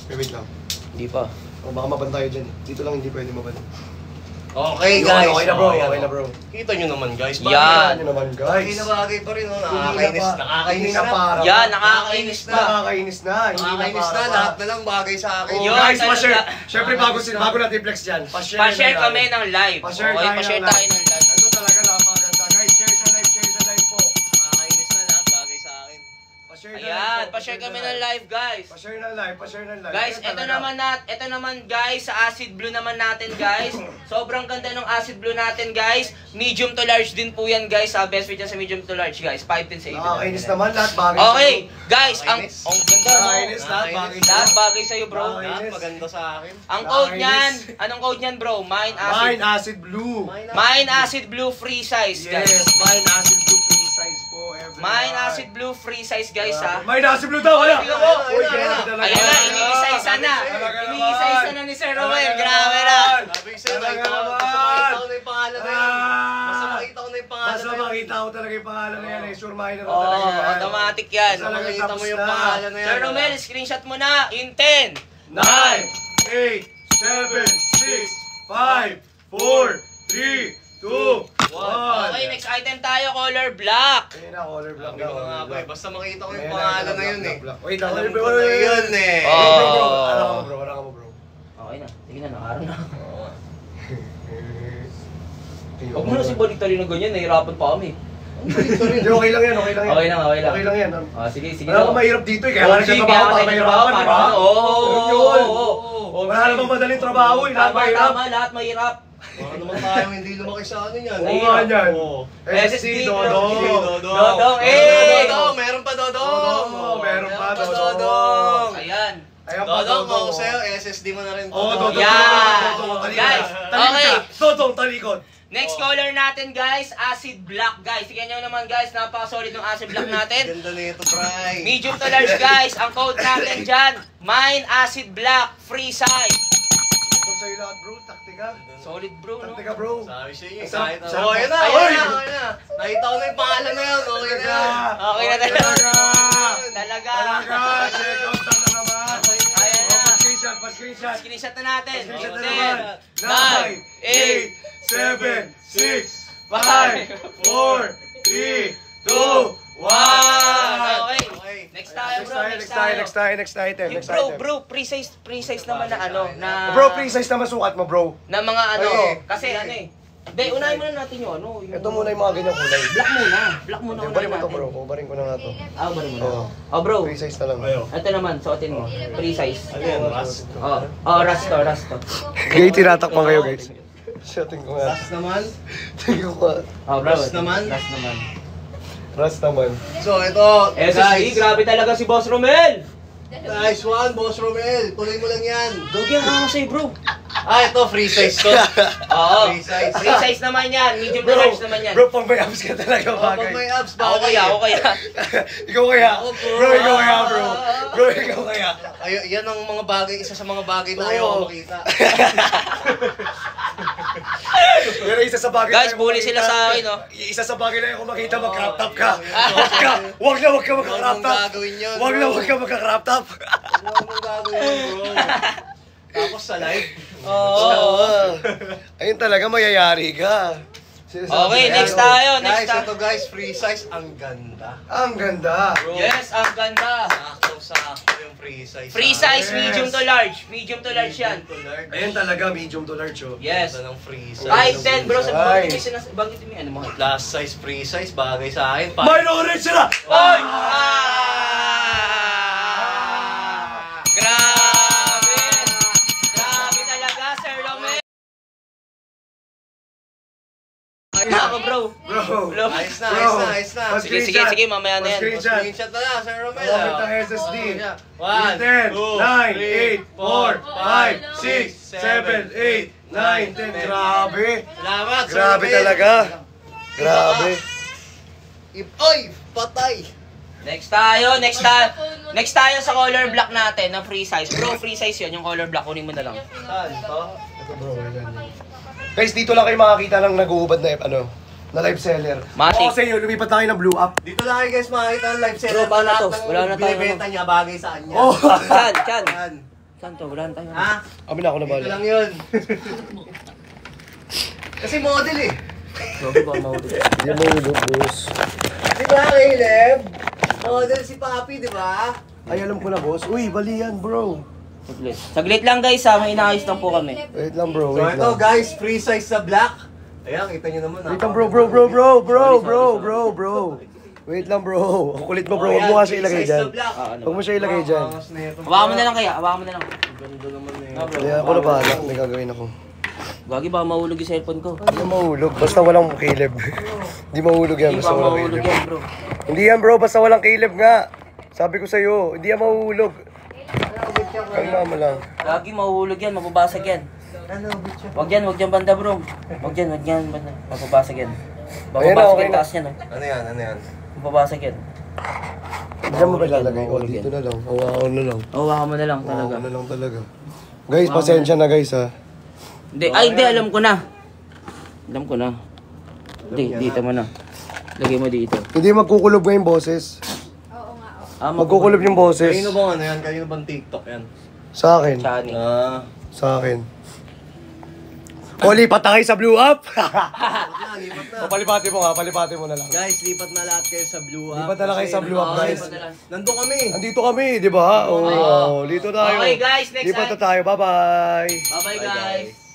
Wait lang. Hindi pa. O baka maban tayo dyan. Dito lang hindi pwede maban. Okay, guys. Okay na bro, Oh, yan, okay na oh. bro. Kita nyo naman, guys. Yan. Ano naman Bagay guys. na bagay pa rin, oh. Hindi Nakakainis na na. para. Yan, nakakainis na. Nakakainis na. Hindi na Nakakainis na. para. Lahat na lang bagay sa akin. Oh, Yun, guys, talaga. pa-share. Siyempre bago natin flex dyan. Pa-share. Pa-share na kami tayo. ng live. Pa-share Okay, tayo pa-share ng tayo ng live. Ito talaga napakaganda. Guys, share the live po. Nakakainis na lahat bagay sa akin. Pa-share the Ayan, live po, pa-share kami ng live guys. Pa-share ng live, pa-share ng live. Guys, Yan ito naman guys, sa acid blue naman natin guys. Sobrang ganda ng acid blue natin guys. Medium to large din po yan guys. Best fit yan sa medium to large guys. 510 sa 8. Nakakainis naman lahat bagay. Okay, guys, ang Nakakainis. ganda no? Nakakainis lahat bagay. Lahat bagay sa'yo bro. Nakakainis. Lahat maganda sa akin. Ang code Nakakainis. niyan, anong code niyan bro? Mine Mine acid. acid blue. Mine acid blue free size guys. Yes, mine acid blue free size po. Everyone. Mine acid blue free size guys ha. Mine acid blue daw. Wala. Tingnan mo. Uy, grabe talaga. Ayan na, iniisa-isa na. Talaga naman. Iniisa-isa na ni Sir Romel. Talaga Grabe na. naman. Sabi ko sa'yo, Talaga basta naman. makita ko na yung pangalan na yan. Basta Ah. makita ko na yung pangalan Basta na yan. makita ko talaga yung pangalan na yan eh. Sure minor Oh, talaga yan. automatic yan. Basta talaga Makita mo tapos yung na. pangalan na yan. Sir Romel, screenshot mo na in 10, 9, 8, 7, 6, 5, 4, 3, 2, 1. Okay, next item tayo, color black. Ayun na, color black Sabi ko na nga ba eh, na. basta makita ko yung Ayun na, pangalan na yun eh. black, black. Wait lang, Alam wait, ko wait, na wait, yun eh. Oh. Bro, bro, alam mo bro, alam mo bro. Okay na, sige na, nakaroon na. Ayun. Huwag mo na si Balik-tali na ganyan, nahihirapan pa kami. Hindi, okay lang yan, okay lang yan. Okay lang, okay lang. Okay lang yan. Ah, sige, sige. Wala akong mahirap dito eh, kaya wala Sige, nagtatrabaho kaya para tayo mahirapan, nagtrabaho, di ba? para ano? Yun, yun. Oo. Wala namang madaling trabaho eh, lahat Tama, mahirap. tama, lahat mahirap. Baka naman tayo hindi lumaki sa ano yan. Oo nga yan. Oo. SSD, Dodong. Dodong, eh! Dodong, meron pa Dodong. Oo, meron pa, Meron Dodong. Ayan. Ayan pa, Dodong, Dodong. ako sa'yo, SSD mo na rin. Oo, Dodong. Yan. Dodong, talikod. Guys, Talikod okay. ka. Dodong, talikod. Next color natin guys, acid black guys. Tingnan nyo naman guys, napaka-solid ng acid black natin. Ganda na ito, Bray. Medium to large guys, ang code natin dyan, mine acid black, free size. Ito sa'yo lahat bro, tactical ka? Solid bro, no? Tante ka, bro. Sabi siya yun. Sarap- Kahit sarap- okay na, Ayun okay na. na, okay na. Nakita ko na yung pangalan na yun. Okay na yun. Okay na talaga. Talaga. Talaga. Check out na naman. Ayan na. Pa-screenshot, pa-screenshot. Screenshot na natin. Pa-screenshot na 10, naman. 9, 8, 7, 6, 5, 4, 3, 2, 1. Okay. Okay. Next tayo, bro. Next item. Bro, pre-size naman na ano, na... Bro, pre-size na masukat mo, bro. Na mga ano, Ay. kasi ano eh. Hindi, unahin muna natin yung ano. Yung... Ito muna yung mga ganyang kulay. Black muna. Black muna Bari unahin mo to, natin. bro. Kubarin ko na nga to. Ah, bari mo na. Oo. Oh, bro. Pre-size na lang. Ito naman, suotin mo. Pre-size. Ano yan, Ras? Oh, rasto. Guys, tinatakpan kayo, guys. Shooting ko nga. Ras naman? Tingnan ko nga. Oh, bro. Ras naman? Ras naman. Ras naman. So, ito, SSD, grabe talaga si Boss Romel! Nice one, Boss Romel. Tuloy mo lang yan. Gogi ang ako sa'yo, bro. Ah, ito, free size to. Oo. Free size. Free size naman yan. Medium to large naman yan. Bro, pang may abs ka talaga Oh, pag bagay. may abs, Ako kaya. Ikaw kaya. Ako, bro. Bro, ikaw kaya, bro. Bro, ikaw kaya. Ay, yan ang mga bagay, isa sa mga bagay na ayaw ko makita. Pero isa sa bagay Guys, na bully sila sa akin, oh. Isa sa bagay na yung makita, mag-crop top ka. Wag na wag ka mag-crop Huwag mong top. gagawin yun, Wag na bro. wag ka mag-crop top. Huwag mong gagawin, bro. Tapos sa live. Oo. Ayun talaga, mayayari ka. Okay, next tayo. Guys, ito guys, free size, ang ganda. Ang ganda. Bro, Yes, ang ganda. sakto yung free size. Free size, Yes. medium to large. Medium to large yan. Ayun talaga, medium to large, oh. Yes. Ito ng free size. Kahit 10, bro. Sa Ay. bagay mo ano mo. Plus size, free size, bagay sa akin. May orange sila! Ay! Ah! Grabe! Grabe talaga, Sir Romel! Ay, ako, bro. Bro, Ayos na, Bro. ayos na, ayos na. Sige, sige, sige, mamaya na yan. Pa-screenshot. Screenshot na lang, Sir Romel. Comment ang SSD. 1, 10, 9, 8, 4, 5, 6, 7, 8, 9, 10. Grabe. Salamat, Sir Grabe Romel. talaga. Grabe. Oy, patay. Next tayo sa color block natin ng free size. Bro, free size yun, yung color block, kunin mo na lang. Saan to? Guys, dito lang kayo makakita ng nag-uubad na na live seller. Matik. Oo, sa inyo, lumipat na kayo ng blue up. Dito lang kayo guys makikita ang live seller. Bro, paano Lahat to? ng Wala na tayong binibenta niya bagay sa kanya. Oh! Chan. Yan. Saan to? Wala na tayo. Ha? Kami na ako na Dito bala. lang yun. Kasi model eh. Gogi ba mahulog? Hindi mo ulog, boss. Di ba, Caleb? Model si Papi, di ba? Ay, alam ko na, boss. Uy, bali yan, bro. Saglit lang guys ha, may inaayos lang po kami. Wait lang, bro. So Wait ito lang. guys, free size sa black. Ayan, kita nyo naman. Wait lang, bro. Wait lang, bro. Ang kulit mo, bro. Huwag mo nga siya ilagay dyan. Huwag mo siya ilagay dyan. Hawakan mo na lang kaya, hawakan mo na lang. Ganda naman eh. Ah, bro. Hindi ako na bahala. May gagawin ako. Gagi baka mahulog yung cellphone ko. Hindi mahulog. Basta walang kileb. Hindi mahulog yan. Hindi Basta baka walang mahulog kileb. yan bro. Hindi yan, bro. Basta walang kileb nga. Sabi ko sa'yo. Hindi yan mahulog. Kalma mo lang. Gagi mahulog yan, mababasag yan. Wag yan banda bro. Wag yan banda. Mababasag yan. Ayan na, Mababasag okay yan na. taas yan. Ano yan, ano yan? Mababasag yan. Diyan mo ba ilalagay? O, dito na lang. Hawakan na lang. Hawakan mo na lang talaga. Hawakan na lang talaga. Guys, pasensya na guys ha. Hindi, ay hindi, alam ko na. Alam ko na. Hindi, dito mo na. Lagay mo dito. Hindi magkukulob nga yung boses. Oo nga, oo. Ah, Magkukulob yung boses. Kanino bang ano yan? Kanino bang TikTok yan? Sa akin. Chani. Sa akin. O, lipat na kayo sa blue up! Lipat na. O, palipati mo nga. Palipati mo na lang. Guys, lipat na lahat kayo sa Blue Up. Lipat na lang kayo sa Blue Up, Kasi guys. lipat na lang. Nandun kami. Andito kami, di ba? Oo, dito tayo. Okay, guys, next Lipat time. na tayo. Bye-bye! Bye-bye guys.